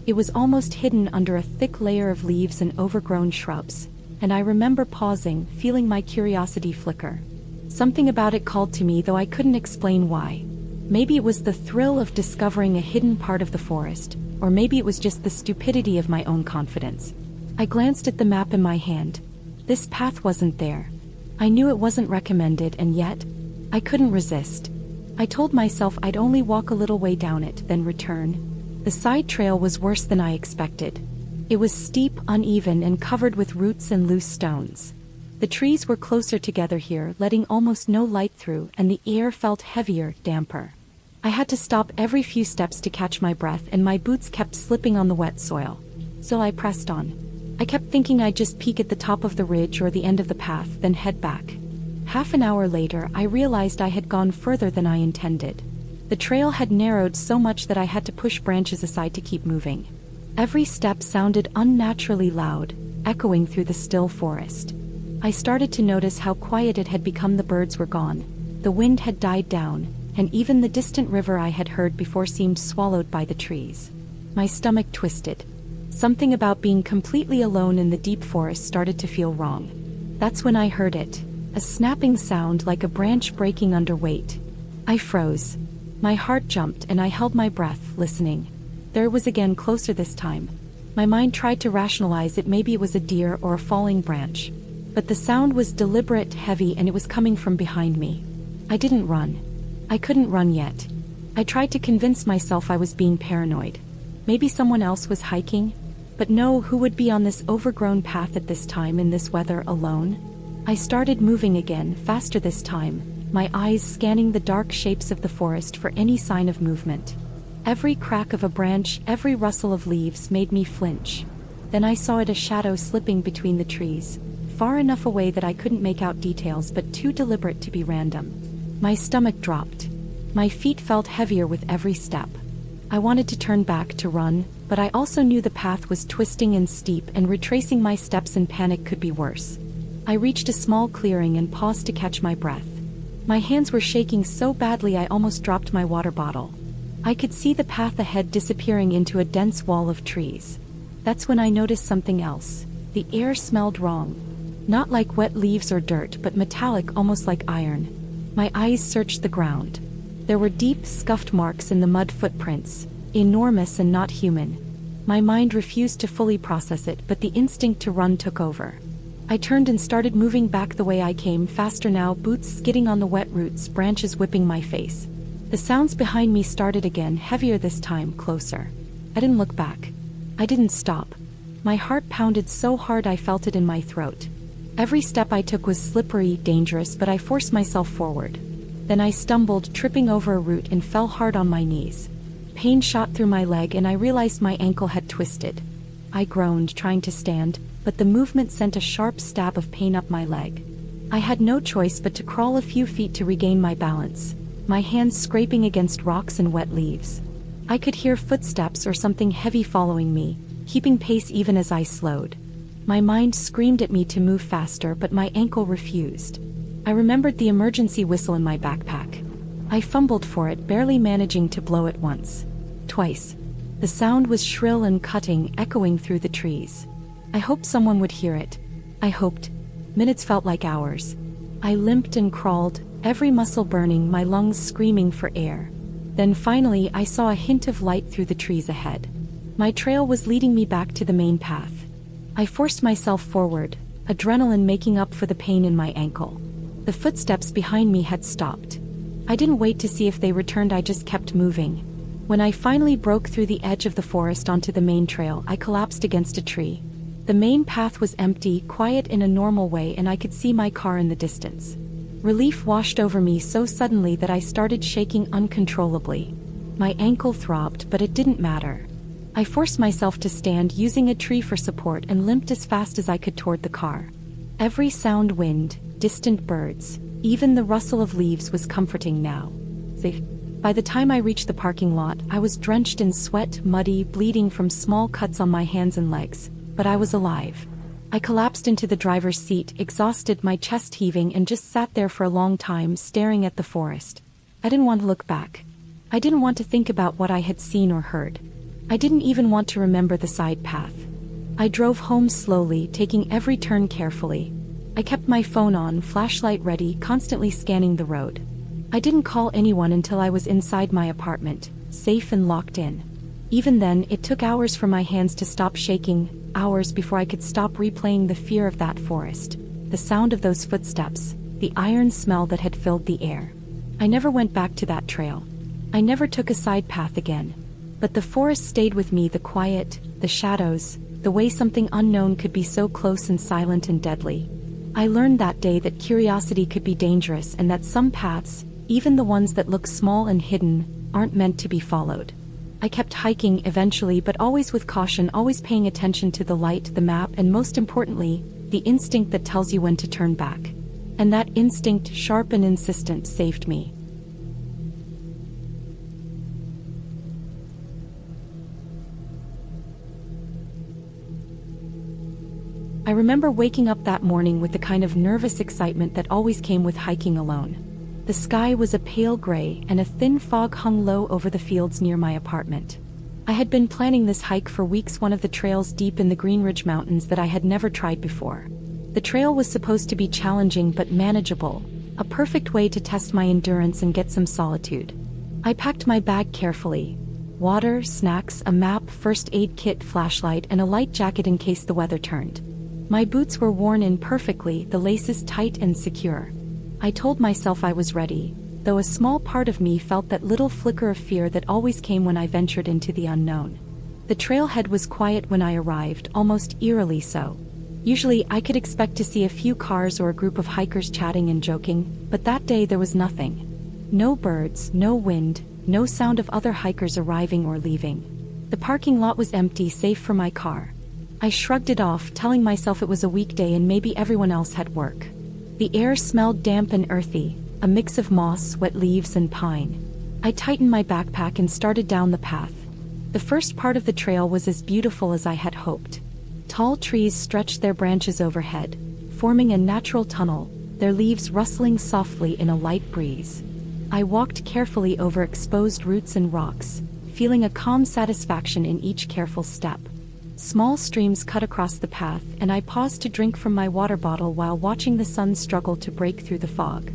It was almost hidden under a thick layer of leaves and overgrown shrubs, and I remember pausing, feeling my curiosity flicker. Something about it called to me, though I couldn't explain why. Maybe it was the thrill of discovering a hidden part of the forest, or maybe it was just the stupidity of my own confidence. I glanced at the map in my hand. This path wasn't there. I knew it wasn't recommended, and yet, I couldn't resist. I told myself I'd only walk a little way down it, then return. The side trail was worse than I expected. It was steep, uneven, and covered with roots and loose stones. The trees were closer together here, letting almost no light through, and the air felt heavier, damper. I had to stop every few steps to catch my breath, and my boots kept slipping on the wet soil. So I pressed on. I kept thinking I'd just peek at the top of the ridge or the end of the path, then head back. Half an hour later, I realized I had gone further than I intended. The trail had narrowed so much that I had to push branches aside to keep moving. Every step sounded unnaturally loud, echoing through the still forest. I started to notice how quiet it had become. The birds were gone, the wind had died down, and even the distant river I had heard before seemed swallowed by the trees. My stomach twisted. Something about being completely alone in the deep forest started to feel wrong. That's when I heard it, a snapping sound like a branch breaking under weight. I froze. My heart jumped and I held my breath, listening. There it was again, closer this time. My mind tried to rationalize it, maybe it was a deer or a falling branch. But the sound was deliberate, heavy, and it was coming from behind me. I didn't run. I couldn't run yet. I tried to convince myself I was being paranoid. Maybe someone else was hiking? But no, who would be on this overgrown path at this time in this weather alone? I started moving again, faster this time, my eyes scanning the dark shapes of the forest for any sign of movement. Every crack of a branch, every rustle of leaves made me flinch. Then I saw it, a shadow slipping between the trees, far enough away that I couldn't make out details, but too deliberate to be random. My stomach dropped. My feet felt heavier with every step. I wanted to turn back to run, but I also knew the path was twisting and steep, and retracing my steps in panic could be worse. I reached a small clearing and paused to catch my breath. My hands were shaking so badly I almost dropped my water bottle. I could see the path ahead disappearing into a dense wall of trees. That's when I noticed something else. The air smelled wrong. Not like wet leaves or dirt, but metallic, almost like iron. My eyes searched the ground. There were deep, scuffed marks in the mud footprints, enormous and not human. My mind refused to fully process it, but the instinct to run took over. I turned and started moving back the way I came, faster now, boots skidding on the wet roots, branches whipping my face. The sounds behind me started again, heavier this time, closer. I didn't look back. I didn't stop. My heart pounded so hard I felt it in my throat. Every step I took was slippery, dangerous, but I forced myself forward. Then I stumbled, tripping over a root, and fell hard on my knees. Pain shot through my leg and I realized my ankle had twisted. I groaned, trying to stand, but the movement sent a sharp stab of pain up my leg. I had no choice but to crawl a few feet to regain my balance, my hands scraping against rocks and wet leaves. I could hear footsteps or something heavy following me, keeping pace even as I slowed. My mind screamed at me to move faster, but my ankle refused. I remembered the emergency whistle in my backpack. I fumbled for it, barely managing to blow it once. Twice. The sound was shrill and cutting, echoing through the trees. I hoped someone would hear it. I hoped. Minutes felt like hours. I limped and crawled, every muscle burning, my lungs screaming for air. Then finally I saw a hint of light through the trees ahead. My trail was leading me back to the main path. I forced myself forward, adrenaline making up for the pain in my ankle. The footsteps behind me had stopped. I didn't wait to see if they returned, I just kept moving. When I finally broke through the edge of the forest onto the main trail, I collapsed against a tree. The main path was empty, quiet in a normal way, and I could see my car in the distance. Relief washed over me so suddenly that I started shaking uncontrollably. My ankle throbbed, but it didn't matter. I forced myself to stand, using a tree for support, and limped as fast as I could toward the car. Every sound, wind, distant birds, even the rustle of leaves was comforting now. By the time I reached the parking lot, I was drenched in sweat, muddy, bleeding from small cuts on my hands and legs, but I was alive. I collapsed into the driver's seat, exhausted, my chest heaving, and just sat there for a long time, staring at the forest. I didn't want to look back. I didn't want to think about what I had seen or heard. I didn't even want to remember the side path. I drove home slowly, taking every turn carefully. I kept my phone on, flashlight ready, constantly scanning the road. I didn't call anyone until I was inside my apartment, safe and locked in. Even then, it took hours for my hands to stop shaking, hours before I could stop replaying the fear of that forest, the sound of those footsteps, the iron smell that had filled the air. I never went back to that trail. I never took a side path again. But the forest stayed with me, the quiet, the shadows, the way something unknown could be so close and silent and deadly. I learned that day that curiosity could be dangerous, and that some paths, even the ones that look small and hidden, aren't meant to be followed. I kept hiking eventually, but always with caution, always paying attention to the light, the map, and most importantly, the instinct that tells you when to turn back. And that instinct, sharp and insistent, saved me. I remember waking up that morning with the kind of nervous excitement that always came with hiking alone. The sky was a pale gray, and a thin fog hung low over the fields near my apartment. I had been planning this hike for weeks, one of the trails deep in the Green Ridge Mountains that I had never tried before. The trail was supposed to be challenging but manageable, a perfect way to test my endurance and get some solitude. I packed my bag carefully. Water, snacks, a map, first aid kit, flashlight, and a light jacket in case the weather turned. My boots were worn in perfectly, the laces tight and secure. I told myself I was ready, though a small part of me felt that little flicker of fear that always came when I ventured into the unknown. The trailhead was quiet when I arrived, almost eerily so. Usually I could expect to see a few cars or a group of hikers chatting and joking, but that day there was nothing. No birds, no wind, no sound of other hikers arriving or leaving. The parking lot was empty, save for my car. I shrugged it off, telling myself it was a weekday and maybe everyone else had work. The air smelled damp and earthy, a mix of moss, wet leaves, and pine. I tightened my backpack and started down the path. The first part of the trail was as beautiful as I had hoped. Tall trees stretched their branches overhead, forming a natural tunnel, their leaves rustling softly in a light breeze. I walked carefully over exposed roots and rocks, feeling a calm satisfaction in each careful step. Small streams cut across the path, and I paused to drink from my water bottle while watching the sun struggle to break through the fog.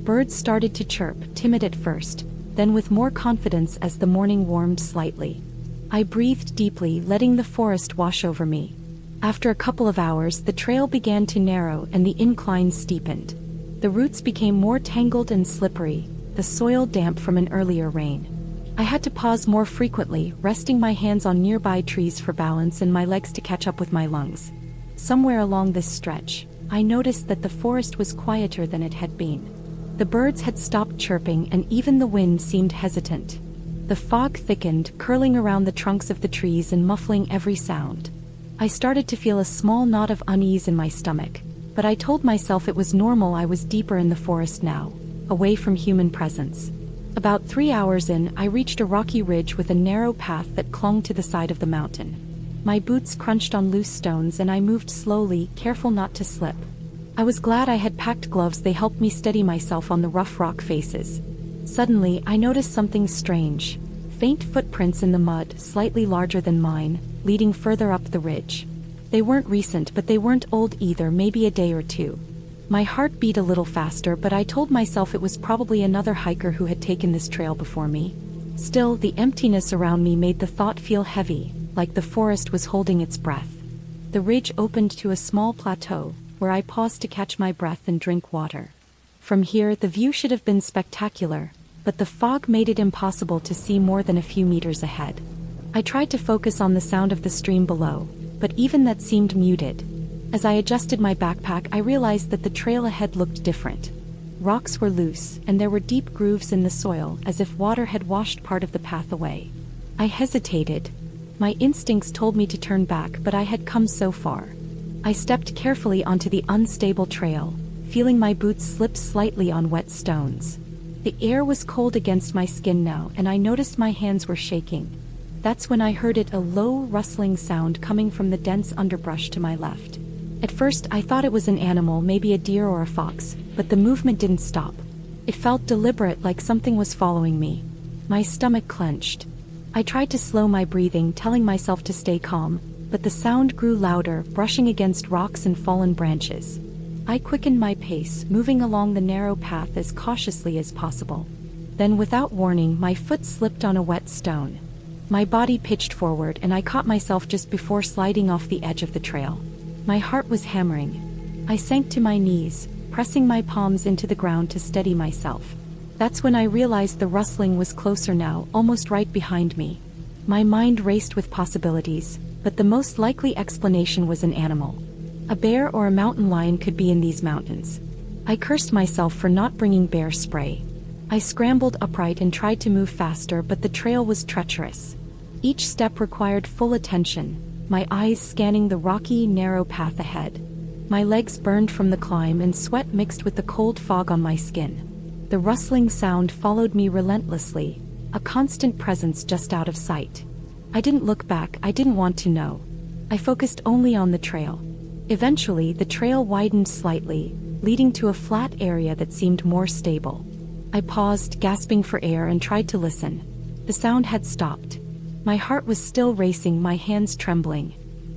Birds started to chirp, timid at first, then with more confidence as the morning warmed slightly. I breathed deeply, letting the forest wash over me. After a couple of hours, the trail began to narrow and the incline steepened. The roots became more tangled and slippery, the soil damp from an earlier rain. I had to pause more frequently, resting my hands on nearby trees for balance and my legs to catch up with my lungs. Somewhere along this stretch, I noticed that the forest was quieter than it had been. The birds had stopped chirping and even the wind seemed hesitant. The fog thickened, curling around the trunks of the trees and muffling every sound. I started to feel a small knot of unease in my stomach, but I told myself it was normal. I was deeper in the forest now, away from human presence. About 3 hours in, I reached a rocky ridge with a narrow path that clung to the side of the mountain. My boots crunched on loose stones and I moved slowly, careful not to slip. I was glad I had packed gloves. They helped me steady myself on the rough rock faces. Suddenly, I noticed something strange. Faint footprints in the mud, slightly larger than mine, leading further up the ridge. They weren't recent, but they weren't old either, maybe a day or two. My heart beat a little faster, but I told myself it was probably another hiker who had taken this trail before me. Still, the emptiness around me made the thought feel heavy, like the forest was holding its breath. The ridge opened to a small plateau, where I paused to catch my breath and drink water. From here, the view should have been spectacular, but the fog made it impossible to see more than a few meters ahead. I tried to focus on the sound of the stream below, but even that seemed muted. As I adjusted my backpack, I realized that the trail ahead looked different. Rocks were loose, and there were deep grooves in the soil, as if water had washed part of the path away. I hesitated. My instincts told me to turn back, but I had come so far. I stepped carefully onto the unstable trail, feeling my boots slip slightly on wet stones. The air was cold against my skin now, and I noticed my hands were shaking. That's when I heard a low, rustling sound coming from the dense underbrush to my left. At first, I thought it was an animal, maybe a deer or a fox, but the movement didn't stop. It felt deliberate, like something was following me. My stomach clenched. I tried to slow my breathing, telling myself to stay calm, but the sound grew louder, brushing against rocks and fallen branches. I quickened my pace, moving along the narrow path as cautiously as possible. Then, without warning, my foot slipped on a wet stone. My body pitched forward, and I caught myself just before sliding off the edge of the trail. My heart was hammering. I sank to my knees, pressing my palms into the ground to steady myself. That's when I realized the rustling was closer now, almost right behind me. My mind raced with possibilities, but the most likely explanation was an animal. A bear or a mountain lion could be in these mountains. I cursed myself for not bringing bear spray. I scrambled upright and tried to move faster, but the trail was treacherous. Each step required full attention, my eyes scanning the rocky, narrow path ahead. My legs burned from the climb and sweat mixed with the cold fog on my skin. The rustling sound followed me relentlessly, a constant presence just out of sight. I didn't look back, I didn't want to know. I focused only on the trail. Eventually, the trail widened slightly, leading to a flat area that seemed more stable. I paused, gasping for air, and tried to listen. The sound had stopped. My heart was still racing, my hands trembling.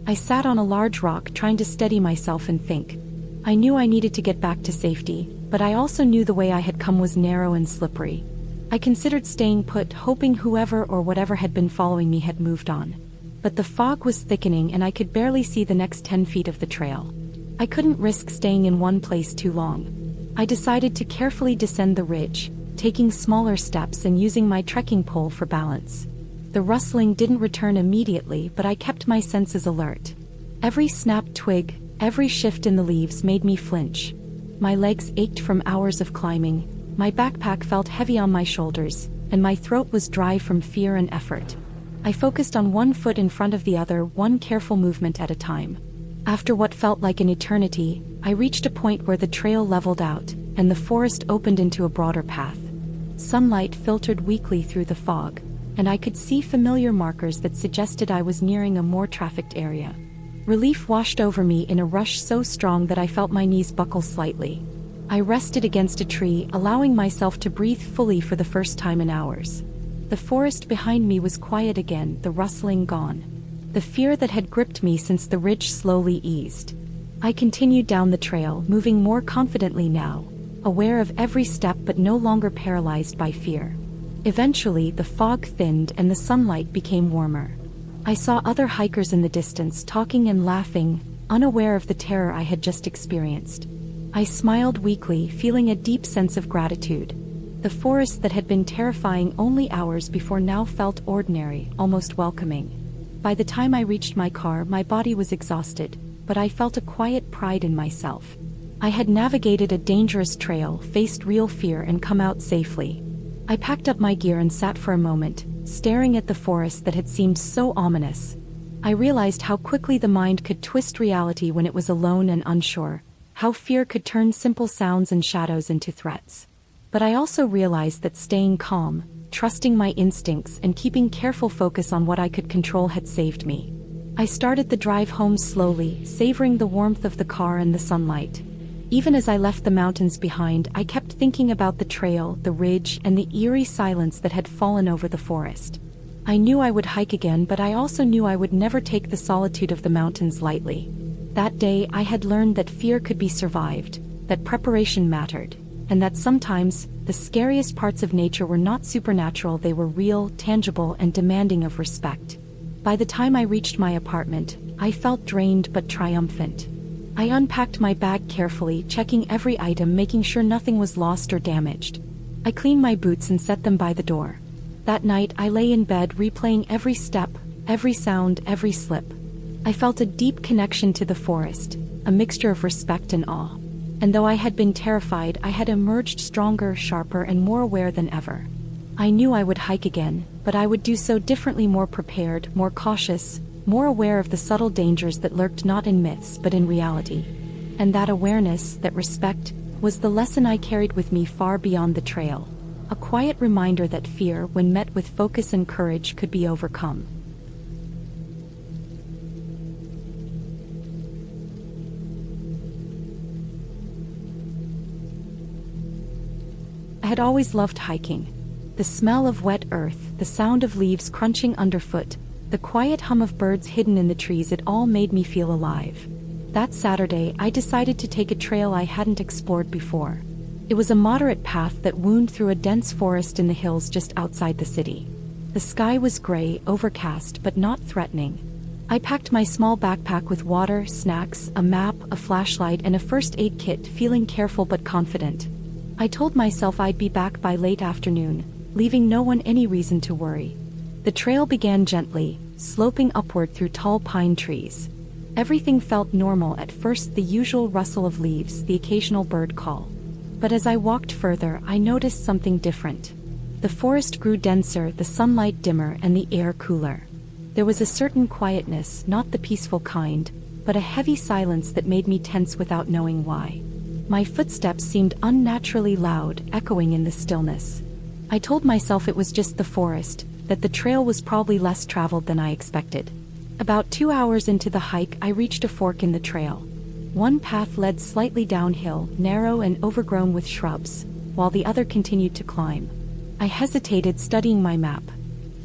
I sat on a large rock, trying to steady myself and think. I knew I needed to get back to safety, but I also knew the way I had come was narrow and slippery. I considered staying put, hoping whoever or whatever had been following me had moved on. But the fog was thickening and I could barely see the next 10 feet of the trail. I couldn't risk staying in one place too long. I decided to carefully descend the ridge, taking smaller steps and using my trekking pole for balance. The rustling didn't return immediately, but I kept my senses alert. Every snapped twig, every shift in the leaves made me flinch. My legs ached from hours of climbing, my backpack felt heavy on my shoulders, and my throat was dry from fear and effort. I focused on one foot in front of the other, one careful movement at a time. After what felt like an eternity, I reached a point where the trail leveled out, and the forest opened into a broader path. Sunlight filtered weakly through the fog, and I could see familiar markers that suggested I was nearing a more trafficked area. Relief washed over me in a rush so strong that I felt my knees buckle slightly. I rested against a tree, allowing myself to breathe fully for the first time in hours. The forest behind me was quiet again, the rustling gone. The fear that had gripped me since the ridge slowly eased. I continued down the trail, moving more confidently now, aware of every step but no longer paralyzed by fear. Eventually, the fog thinned and the sunlight became warmer. I saw other hikers in the distance, talking and laughing, unaware of the terror I had just experienced. I smiled weakly, feeling a deep sense of gratitude. The forest that had been terrifying only hours before now felt ordinary, almost welcoming. By the time I reached my car, my body was exhausted, but I felt a quiet pride in myself. I had navigated a dangerous trail, faced real fear, and come out safely. I packed up my gear and sat for a moment, staring at the forest that had seemed so ominous. I realized how quickly the mind could twist reality when it was alone and unsure, how fear could turn simple sounds and shadows into threats. But I also realized that staying calm, trusting my instincts, and keeping careful focus on what I could control had saved me. I started the drive home slowly, savoring the warmth of the car and the sunlight. Even as I left the mountains behind, I kept thinking about the trail, the ridge, and the eerie silence that had fallen over the forest. I knew I would hike again, but I also knew I would never take the solitude of the mountains lightly. That day, I had learned that fear could be survived, that preparation mattered, and that sometimes, the scariest parts of nature were not supernatural, they were real, tangible, and demanding of respect. By the time I reached my apartment, I felt drained but triumphant. I unpacked my bag carefully, checking every item, making sure nothing was lost or damaged. I cleaned my boots and set them by the door. That night, I lay in bed, replaying every step, every sound, every slip. I felt a deep connection to the forest, a mixture of respect and awe. And though I had been terrified, I had emerged stronger, sharper, and more aware than ever. I knew I would hike again, but I would do so differently, more prepared, more cautious, more aware of the subtle dangers that lurked not in myths but in reality. And that awareness, that respect, was the lesson I carried with me far beyond the trail. A quiet reminder that fear, when met with focus and courage, could be overcome. I had always loved hiking. The smell of wet earth, the sound of leaves crunching underfoot, the quiet hum of birds hidden in the trees, it all made me feel alive. That Saturday, I decided to take a trail I hadn't explored before. It was a moderate path that wound through a dense forest in the hills just outside the city. The sky was gray, overcast, but not threatening. I packed my small backpack with water, snacks, a map, a flashlight, and a first aid kit, feeling careful but confident. I told myself I'd be back by late afternoon, leaving no one any reason to worry. The trail began gently, sloping upward through tall pine trees. Everything felt normal at first, the usual rustle of leaves, the occasional bird call. But as I walked further, I noticed something different. The forest grew denser, the sunlight dimmer, and the air cooler. There was a certain quietness, not the peaceful kind, but a heavy silence that made me tense without knowing why. My footsteps seemed unnaturally loud, echoing in the stillness. I told myself it was just the forest, that the trail was probably less traveled than I expected. About 2 hours into the hike, I reached a fork in the trail. One path led slightly downhill, narrow and overgrown with shrubs, while the other continued to climb. I hesitated, studying my map.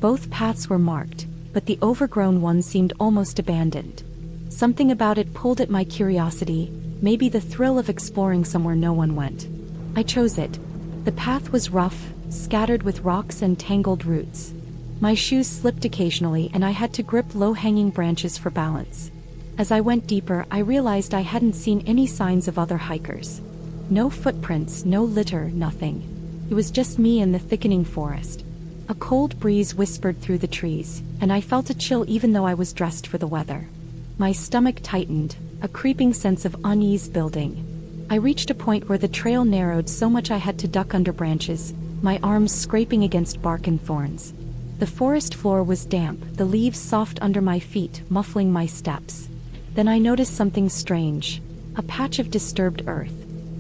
Both paths were marked, but the overgrown one seemed almost abandoned. Something about it pulled at my curiosity, maybe the thrill of exploring somewhere no one went. I chose it. The path was rough, scattered with rocks and tangled roots. My shoes slipped occasionally, and I had to grip low-hanging branches for balance. As I went deeper, I realized I hadn't seen any signs of other hikers. No footprints, no litter, nothing. It was just me and the thickening forest. A cold breeze whispered through the trees, and I felt a chill even though I was dressed for the weather. My stomach tightened, a creeping sense of unease building. I reached a point where the trail narrowed so much I had to duck under branches, my arms scraping against bark and thorns. The forest floor was damp, the leaves soft under my feet, muffling my steps. Then I noticed something strange, a patch of disturbed earth.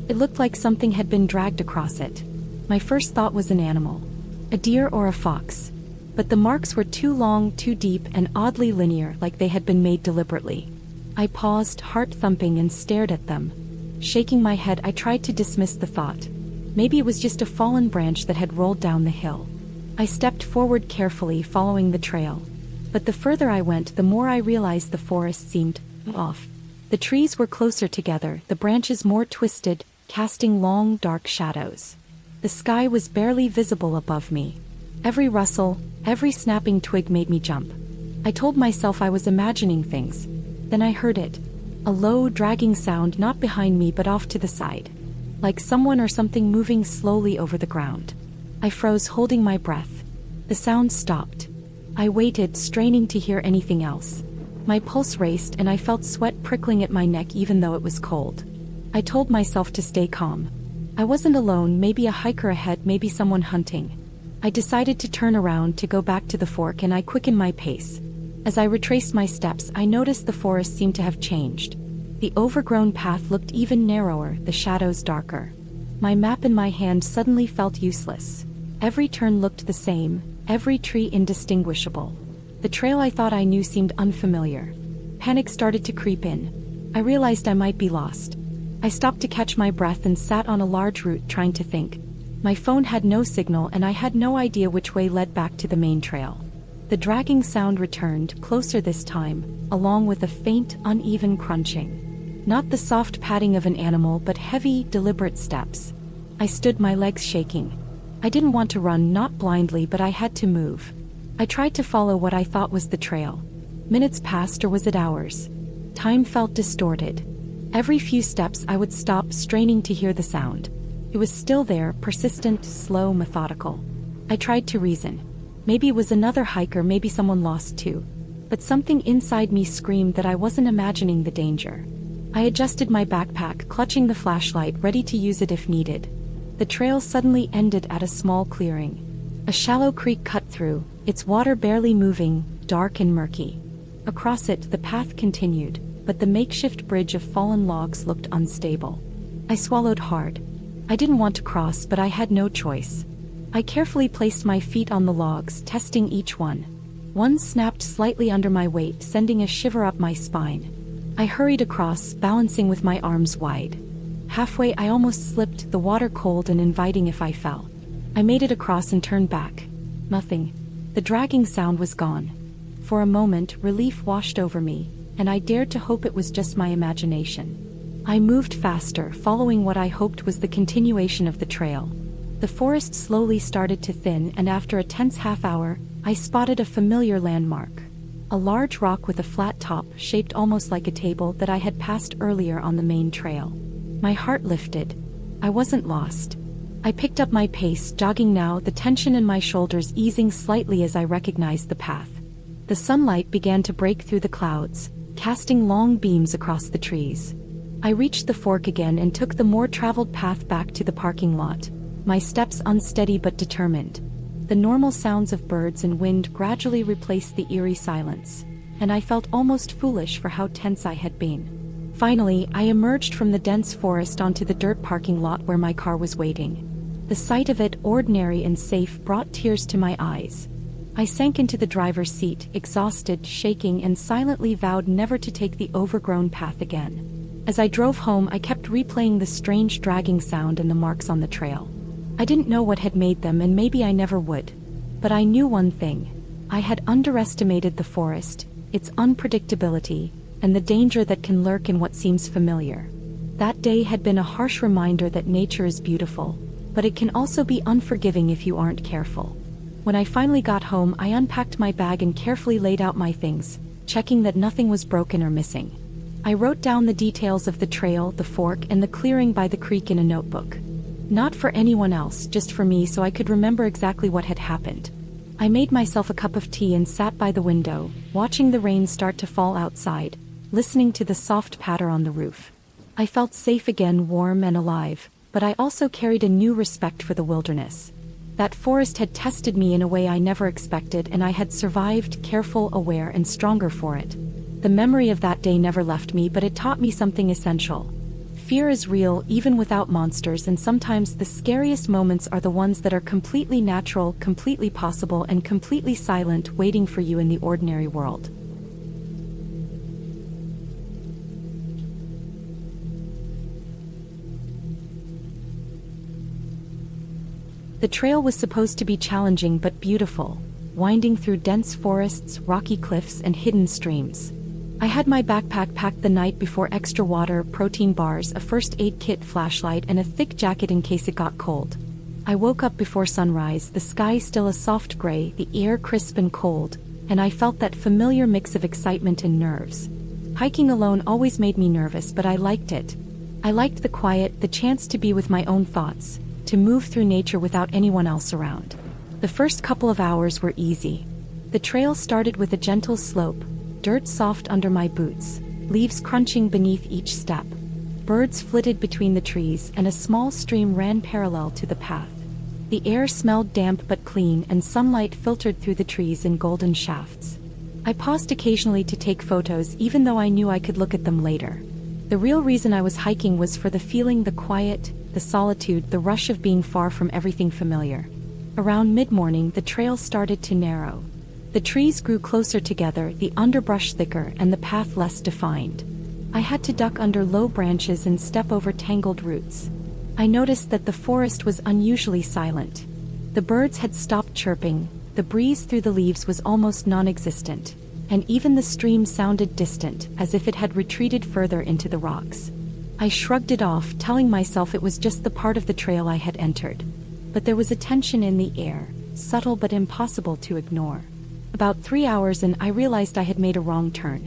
It looked like something had been dragged across it. My first thought was an animal, a deer or a fox. But the marks were too long, too deep, and oddly linear, like they had been made deliberately. I paused, heart thumping, and stared at them. Shaking my head, I tried to dismiss the thought. Maybe it was just a fallen branch that had rolled down the hill. I stepped forward carefully, following the trail. But the further I went, the more I realized the forest seemed off. The trees were closer together, the branches more twisted, casting long, dark shadows. The sky was barely visible above me. Every rustle, every snapping twig made me jump. I told myself I was imagining things. Then I heard it. A low, dragging sound, not behind me but off to the side. Like someone or something moving slowly over the ground. I froze, holding my breath. The sound stopped. I waited, straining to hear anything else. My pulse raced and I felt sweat prickling at my neck even though it was cold. I told myself to stay calm. I wasn't alone, maybe a hiker ahead, maybe someone hunting. I decided to turn around to go back to the fork and I quickened my pace. As I retraced my steps, I noticed the forest seemed to have changed. The overgrown path looked even narrower, the shadows darker. My map in my hand suddenly felt useless. Every turn looked the same, every tree indistinguishable. The trail I thought I knew seemed unfamiliar. Panic started to creep in. I realized I might be lost. I stopped to catch my breath and sat on a large root, trying to think. My phone had no signal and I had no idea which way led back to the main trail. The dragging sound returned, closer this time, along with a faint, uneven crunching. Not the soft padding of an animal but heavy, deliberate steps. I stood, my legs shaking. I didn't want to run, not blindly, but I had to move. I tried to follow what I thought was the trail. Minutes passed, or was it hours? Time felt distorted. Every few steps I would stop, straining to hear the sound. It was still there, persistent, slow, methodical. I tried to reason. Maybe it was another hiker, maybe someone lost too. But something inside me screamed that I wasn't imagining the danger. I adjusted my backpack, clutching the flashlight, ready to use it if needed. The trail suddenly ended at a small clearing. A shallow creek cut through, its water barely moving, dark and murky. Across it, the path continued, but the makeshift bridge of fallen logs looked unstable. I swallowed hard. I didn't want to cross, but I had no choice. I carefully placed my feet on the logs, testing each one. One snapped slightly under my weight, sending a shiver up my spine. I hurried across, balancing with my arms wide. Halfway, I almost slipped, the water cold and inviting if I fell. I made it across and turned back. Nothing. The dragging sound was gone. For a moment, relief washed over me, and I dared to hope it was just my imagination. I moved faster, following what I hoped was the continuation of the trail. The forest slowly started to thin, and after a tense half-hour, I spotted a familiar landmark. A large rock with a flat top, shaped almost like a table, that I had passed earlier on the main trail. My heart lifted. I wasn't lost. I picked up my pace, jogging now, the tension in my shoulders easing slightly as I recognized the path. The sunlight began to break through the clouds, casting long beams across the trees. I reached the fork again and took the more traveled path back to the parking lot. My steps unsteady but determined. The normal sounds of birds and wind gradually replaced the eerie silence, and I felt almost foolish for how tense I had been. Finally, I emerged from the dense forest onto the dirt parking lot where my car was waiting. The sight of it, ordinary and safe, brought tears to my eyes. I sank into the driver's seat, exhausted, shaking, and silently vowed never to take the overgrown path again. As I drove home, I kept replaying the strange dragging sound and the marks on the trail. I didn't know what had made them, and maybe I never would. But I knew one thing. I had underestimated the forest, its unpredictability, and the danger that can lurk in what seems familiar. That day had been a harsh reminder that nature is beautiful, but it can also be unforgiving if you aren't careful. When I finally got home, I unpacked my bag and carefully laid out my things, checking that nothing was broken or missing. I wrote down the details of the trail, the fork, and the clearing by the creek in a notebook. Not for anyone else, just for me, so I could remember exactly what had happened. I made myself a cup of tea and sat by the window, watching the rain start to fall outside, listening to the soft patter on the roof. I felt safe again, warm and alive, but I also carried a new respect for the wilderness. That forest had tested me in a way I never expected, and I had survived, careful, aware, and stronger for it. The memory of that day never left me, but it taught me something essential. Fear is real, even without monsters, and sometimes the scariest moments are the ones that are completely natural, completely possible, and completely silent, waiting for you in the ordinary world. The trail was supposed to be challenging but beautiful, winding through dense forests, rocky cliffs, and hidden streams. I had my backpack packed the night before: extra water, protein bars, a first aid kit, flashlight, and a thick jacket in case it got cold. I woke up before sunrise, the sky still a soft gray, the air crisp and cold, and I felt that familiar mix of excitement and nerves. Hiking alone always made me nervous, but I liked it. I liked the quiet, the chance to be with my own thoughts, to move through nature without anyone else around. The first couple of hours were easy. The trail started with a gentle slope, dirt soft under my boots, leaves crunching beneath each step. Birds flitted between the trees, and a small stream ran parallel to the path. The air smelled damp but clean, and sunlight filtered through the trees in golden shafts. I paused occasionally to take photos, even though I knew I could look at them later. The real reason I was hiking was for the feeling, the quiet, the solitude, the rush of being far from everything familiar. Around mid-morning, the trail started to narrow. The trees grew closer together, the underbrush thicker, and the path less defined. I had to duck under low branches and step over tangled roots. I noticed that the forest was unusually silent. The birds had stopped chirping, the breeze through the leaves was almost non-existent, and even the stream sounded distant, as if it had retreated further into the rocks. I shrugged it off, telling myself it was just the part of the trail I had entered. But there was a tension in the air, subtle but impossible to ignore. About 3 hours in, I realized I had made a wrong turn.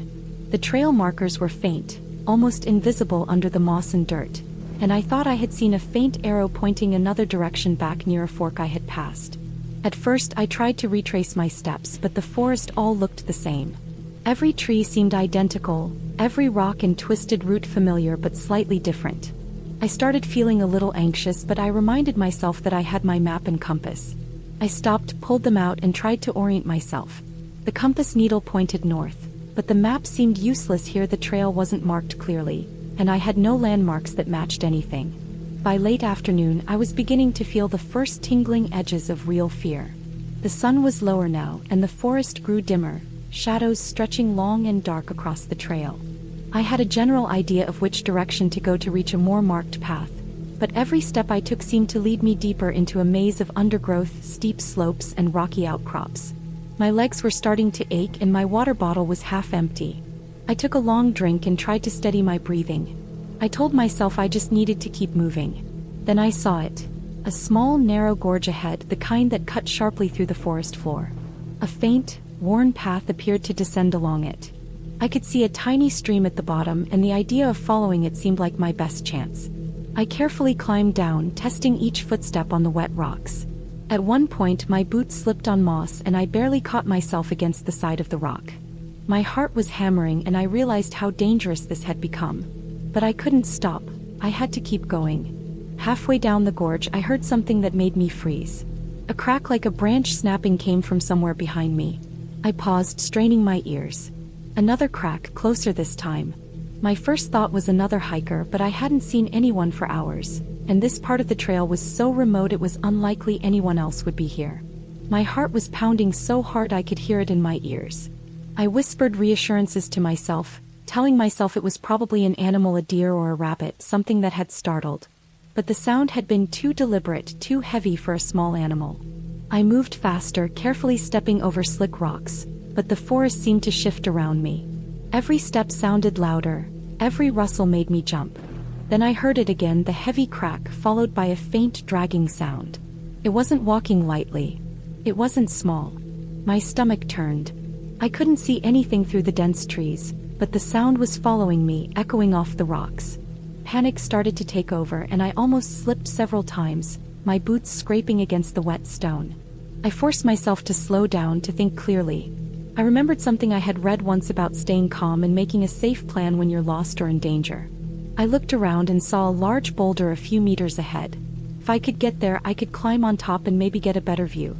The trail markers were faint, almost invisible under the moss and dirt, and I thought I had seen a faint arrow pointing another direction back near a fork I had passed. At first I tried to retrace my steps, but the forest all looked the same. Every tree seemed identical, every rock and twisted root familiar but slightly different. I started feeling a little anxious, but I reminded myself that I had my map and compass. I stopped, pulled them out, and tried to orient myself. The compass needle pointed north, but the map seemed useless here. The trail wasn't marked clearly, and I had no landmarks that matched anything. By late afternoon, I was beginning to feel the first tingling edges of real fear. The sun was lower now, and the forest grew dimmer, shadows stretching long and dark across the trail. I had a general idea of which direction to go to reach a more marked path, but every step I took seemed to lead me deeper into a maze of undergrowth, steep slopes, and rocky outcrops. My legs were starting to ache, and my water bottle was half empty. I took a long drink and tried to steady my breathing. I told myself I just needed to keep moving. Then I saw it. A small, narrow gorge ahead, the kind that cut sharply through the forest floor. A faint, worn path appeared to descend along it. I could see a tiny stream at the bottom, and the idea of following it seemed like my best chance. I carefully climbed down, testing each footstep on the wet rocks. At one point, my boots slipped on moss, and I barely caught myself against the side of the rock. My heart was hammering, and I realized how dangerous this had become. But I couldn't stop. I had to keep going. Halfway down the gorge, I heard something that made me freeze. A crack like a branch snapping came from somewhere behind me. I paused, straining my ears. Another crack, closer this time. My first thought was another hiker, but I hadn't seen anyone for hours, and this part of the trail was so remote it was unlikely anyone else would be here. My heart was pounding so hard I could hear it in my ears. I whispered reassurances to myself, telling myself it was probably an animal, a deer or a rabbit, something that had startled. But the sound had been too deliberate, too heavy for a small animal. I moved faster, carefully stepping over slick rocks, but the forest seemed to shift around me. Every step sounded louder, every rustle made me jump. Then I heard it again, the heavy crack followed by a faint dragging sound. It wasn't walking lightly. It wasn't small. My stomach turned. I couldn't see anything through the dense trees, but the sound was following me, echoing off the rocks. Panic started to take over, and I almost slipped several times, my boots scraping against the wet stone. I forced myself to slow down, to think clearly. I remembered something I had read once about staying calm and making a safe plan when you're lost or in danger. I looked around and saw a large boulder a few meters ahead. If I could get there, I could climb on top and maybe get a better view.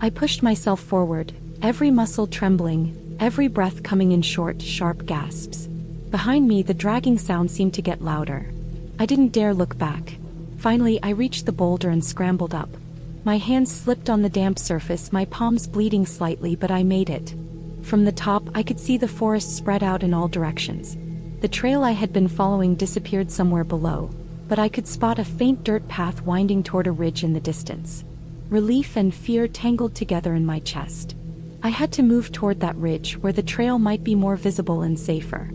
I pushed myself forward, every muscle trembling, every breath coming in short, sharp gasps. Behind me, the dragging sound seemed to get louder. I didn't dare look back. Finally, I reached the boulder and scrambled up. My hands slipped on the damp surface, my palms bleeding slightly, but I made it. From the top, I could see the forest spread out in all directions. The trail I had been following disappeared somewhere below, but I could spot a faint dirt path winding toward a ridge in the distance. Relief and fear tangled together in my chest. I had to move toward that ridge where the trail might be more visible and safer.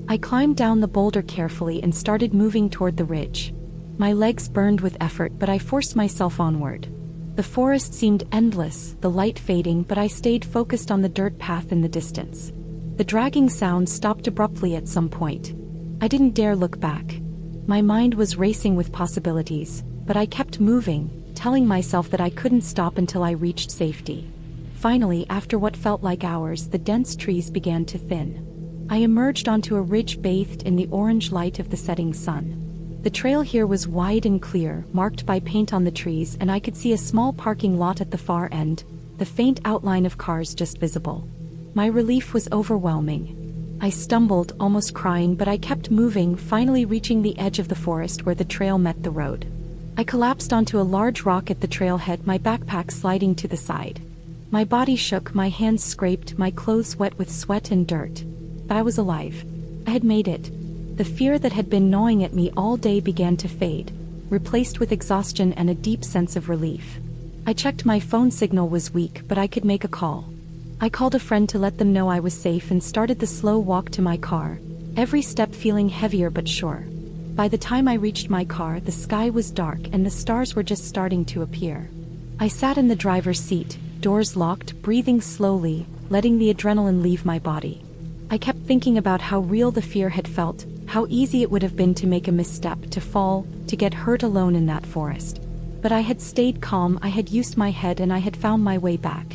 I climbed down the boulder carefully and started moving toward the ridge. My legs burned with effort, but I forced myself onward. The forest seemed endless, the light fading, but I stayed focused on the dirt path in the distance. The dragging sound stopped abruptly at some point. I didn't dare look back. My mind was racing with possibilities, but I kept moving, telling myself that I couldn't stop until I reached safety. Finally, after what felt like hours, the dense trees began to thin. I emerged onto a ridge bathed in the orange light of the setting sun. The trail here was wide and clear, marked by paint on the trees, and I could see a small parking lot at the far end, the faint outline of cars just visible. My relief was overwhelming. I stumbled, almost crying, but I kept moving, finally reaching the edge of the forest where the trail met the road. I collapsed onto a large rock at the trailhead, my backpack sliding to the side. My body shook, my hands scraped, my clothes wet with sweat and dirt. But I was alive. I had made it. The fear that had been gnawing at me all day began to fade, replaced with exhaustion and a deep sense of relief. I checked my phone signal was weak, but I could make a call. I called a friend to let them know I was safe and started the slow walk to my car, every step feeling heavier but sure. By the time I reached my car, the sky was dark and the stars were just starting to appear. I sat in the driver's seat, doors locked, breathing slowly, letting the adrenaline leave my body. I kept thinking about how real the fear had felt, how easy it would have been to make a misstep, to fall, to get hurt alone in that forest. But I had stayed calm, I had used my head, and I had found my way back.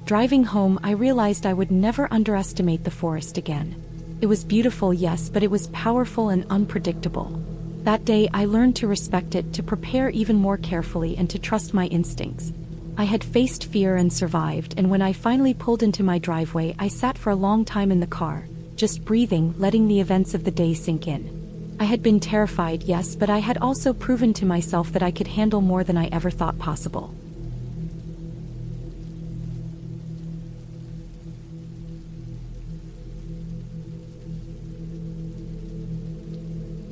Driving home, I realized I would never underestimate the forest again. It was beautiful, yes, but it was powerful and unpredictable. That day, I learned to respect it, to prepare even more carefully, and to trust my instincts. I had faced fear and survived, and when I finally pulled into my driveway, I sat for a long time in the car, just breathing, letting the events of the day sink in. I had been terrified, yes, but I had also proven to myself that I could handle more than I ever thought possible.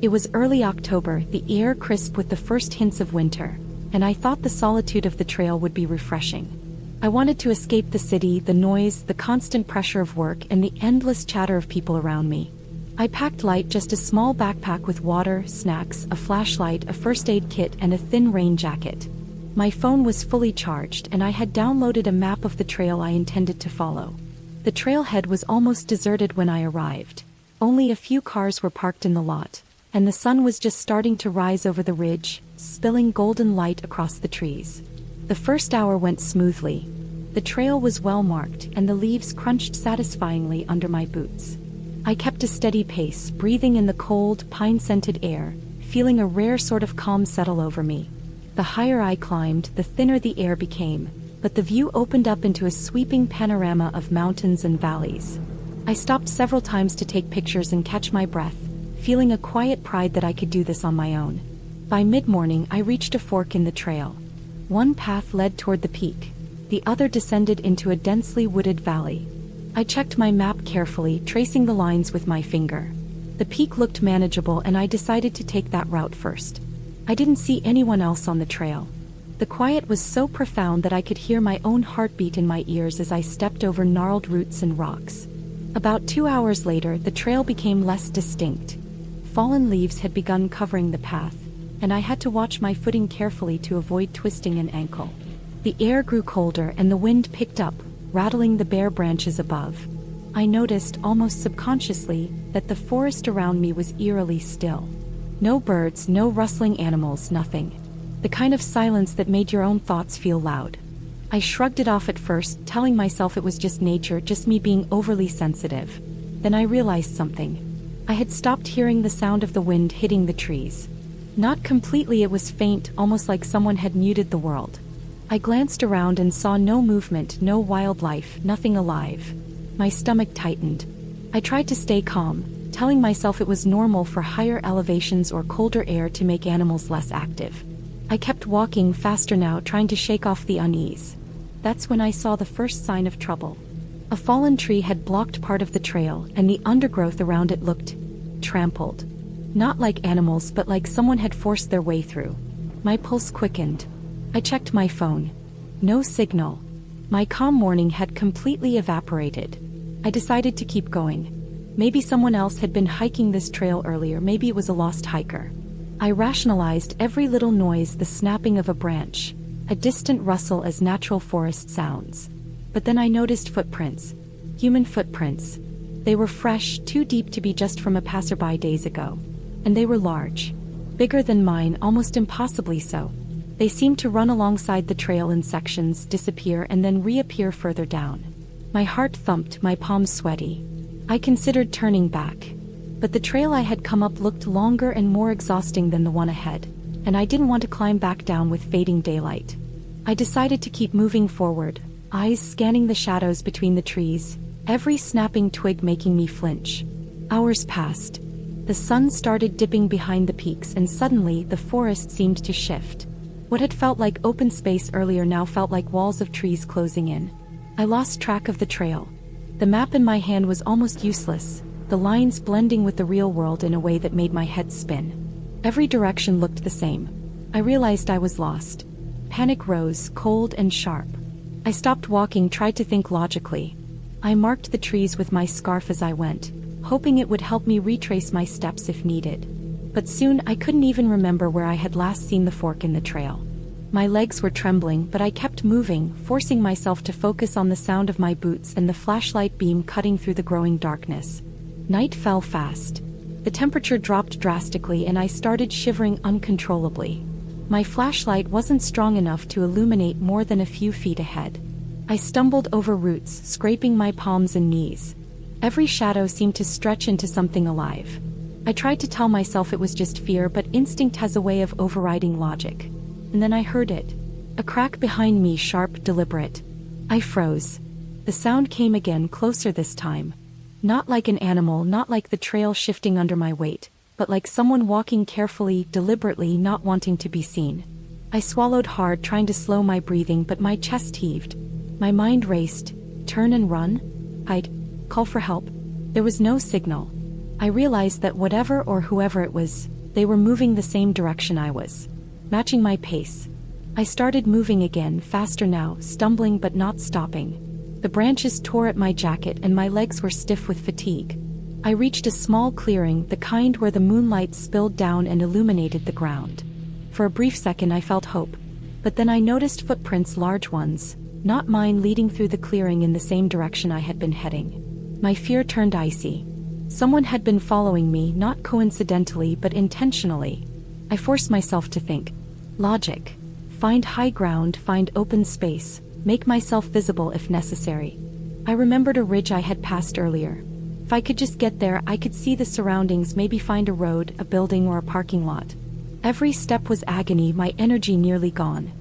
It was early October, the air crisp with the first hints of winter, and I thought the solitude of the trail would be refreshing. I wanted to escape the city, the noise, the constant pressure of work, and the endless chatter of people around me. I packed light, just a small backpack with water, snacks, a flashlight, a first aid kit, and a thin rain jacket. My phone was fully charged, and I had downloaded a map of the trail I intended to follow. The trailhead was almost deserted when I arrived. Only a few cars were parked in the lot, and the sun was just starting to rise over the ridge, spilling golden light across the trees. The first hour went smoothly. The trail was well marked, and the leaves crunched satisfyingly under my boots. I kept a steady pace, breathing in the cold, pine-scented air, feeling a rare sort of calm settle over me. The higher I climbed, the thinner the air became, but the view opened up into a sweeping panorama of mountains and valleys. I stopped several times to take pictures and catch my breath, feeling a quiet pride that I could do this on my own. By mid-morning, I reached a fork in the trail. One path led toward the peak. The other descended into a densely wooded valley. I checked my map carefully, tracing the lines with my finger. The peak looked manageable, and I decided to take that route first. I didn't see anyone else on the trail. The quiet was so profound that I could hear my own heartbeat in my ears as I stepped over gnarled roots and rocks. About 2 hours later, the trail became less distinct. Fallen leaves had begun covering the path, and I had to watch my footing carefully to avoid twisting an ankle. The air grew colder and the wind picked up, rattling the bare branches above. I noticed, almost subconsciously, that the forest around me was eerily still. No birds, no rustling animals, nothing. The kind of silence that made your own thoughts feel loud. I shrugged it off at first, telling myself it was just nature, just me being overly sensitive. Then I realized something. I had stopped hearing the sound of the wind hitting the trees. Not completely, it was faint, almost like someone had muted the world. I glanced around and saw no movement, no wildlife, nothing alive. My stomach tightened. I tried to stay calm, telling myself it was normal for higher elevations or colder air to make animals less active. I kept walking faster now, trying to shake off the unease. That's when I saw the first sign of trouble. A fallen tree had blocked part of the trail, and the undergrowth around it looked trampled. Not like animals, but like someone had forced their way through. My pulse quickened. I checked my phone. No signal. My calm morning had completely evaporated. I decided to keep going. Maybe someone else had been hiking this trail earlier, maybe it was a lost hiker. I rationalized every little noise, the snapping of a branch, a distant rustle as natural forest sounds. But then I noticed footprints. Human footprints. They were fresh, too deep to be just from a passerby days ago. And they were large. Bigger than mine, almost impossibly so. They seemed to run alongside the trail in sections, disappear, and then reappear further down. My heart thumped, my palms sweaty. I considered turning back. But the trail I had come up looked longer and more exhausting than the one ahead, and I didn't want to climb back down with fading daylight. I decided to keep moving forward, eyes scanning the shadows between the trees, every snapping twig making me flinch. Hours passed. The sun started dipping behind the peaks, and suddenly the forest seemed to shift. What had felt like open space earlier now felt like walls of trees closing in. I lost track of the trail. The map in my hand was almost useless, the lines blending with the real world in a way that made my head spin. Every direction looked the same. I realized I was lost. Panic rose, cold and sharp. I stopped walking, tried to think logically. I marked the trees with my scarf as I went, hoping it would help me retrace my steps if needed. But soon I couldn't even remember where I had last seen the fork in the trail. My legs were trembling, but I kept moving, forcing myself to focus on the sound of my boots and the flashlight beam cutting through the growing darkness. Night fell fast. The temperature dropped drastically and I started shivering uncontrollably. My flashlight wasn't strong enough to illuminate more than a few feet ahead. I stumbled over roots, scraping my palms and knees. Every shadow seemed to stretch into something alive. I tried to tell myself it was just fear, but instinct has a way of overriding logic. And then I heard it. A crack behind me, sharp, deliberate. I froze. The sound came again, closer this time. Not like an animal, not like the trail shifting under my weight, but like someone walking carefully, deliberately, not wanting to be seen. I swallowed hard, trying to slow my breathing, but my chest heaved. My mind raced. Turn and run? I'd call for help. There was no signal. I realized that whatever or whoever it was, they were moving the same direction I was, matching my pace. I started moving again, faster now, stumbling but not stopping. The branches tore at my jacket and my legs were stiff with fatigue. I reached a small clearing, the kind where the moonlight spilled down and illuminated the ground. For a brief second I felt hope, but then I noticed footprints, large ones, not mine, leading through the clearing in the same direction I had been heading. My fear turned icy. Someone had been following me, not coincidentally but intentionally. I forced myself to think. Logic. Find high ground, find open space, make myself visible if necessary. I remembered a ridge I had passed earlier. If I could just get there, I could see the surroundings, maybe find a road, a building, or a parking lot. Every step was agony, my energy nearly gone.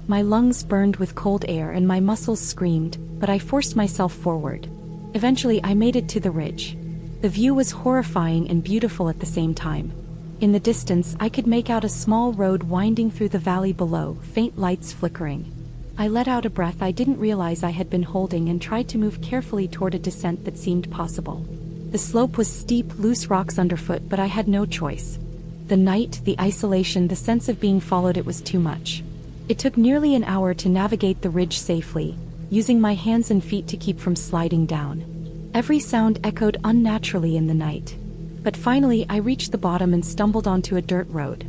My lungs burned with cold air and my muscles screamed, but I forced myself forward. Eventually I made it to the ridge. The view was horrifying and beautiful at the same time. In the distance I could make out a small road winding through the valley below, faint lights flickering. I let out a breath I didn't realize I had been holding and tried to move carefully toward a descent that seemed possible. The slope was steep, loose rocks underfoot, but I had no choice. The night, the isolation, the sense of being followed, it was too much. It took nearly an hour to navigate the ridge safely, using my hands and feet to keep from sliding down. Every sound echoed unnaturally in the night. But finally I reached the bottom and stumbled onto a dirt road.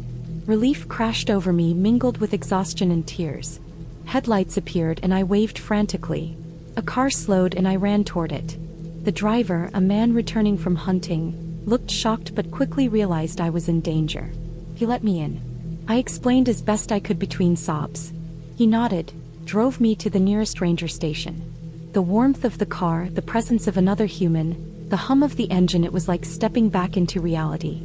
Relief crashed over me, mingled with exhaustion and tears. Headlights appeared and I waved frantically. A car slowed and I ran toward it. The driver, a man returning from hunting, looked shocked but quickly realized I was in danger. He let me in. I explained as best I could between sobs. He nodded, drove me to the nearest ranger station. The warmth of the car, the presence of another human, the hum of the engine, it was like stepping back into reality.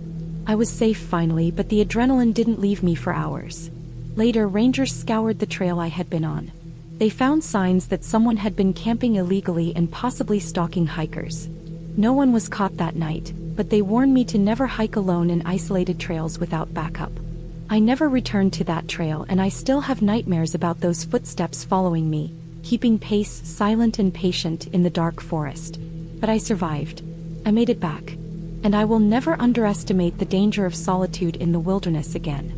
I was safe finally, but the adrenaline didn't leave me for hours. Later, rangers scoured the trail I had been on. They found signs that someone had been camping illegally and possibly stalking hikers. No one was caught that night, but they warned me to never hike alone in isolated trails without backup. I never returned to that trail, and I still have nightmares about those footsteps following me, keeping pace, silent and patient in the dark forest. But I survived. I made it back. And I will never underestimate the danger of solitude in the wilderness again.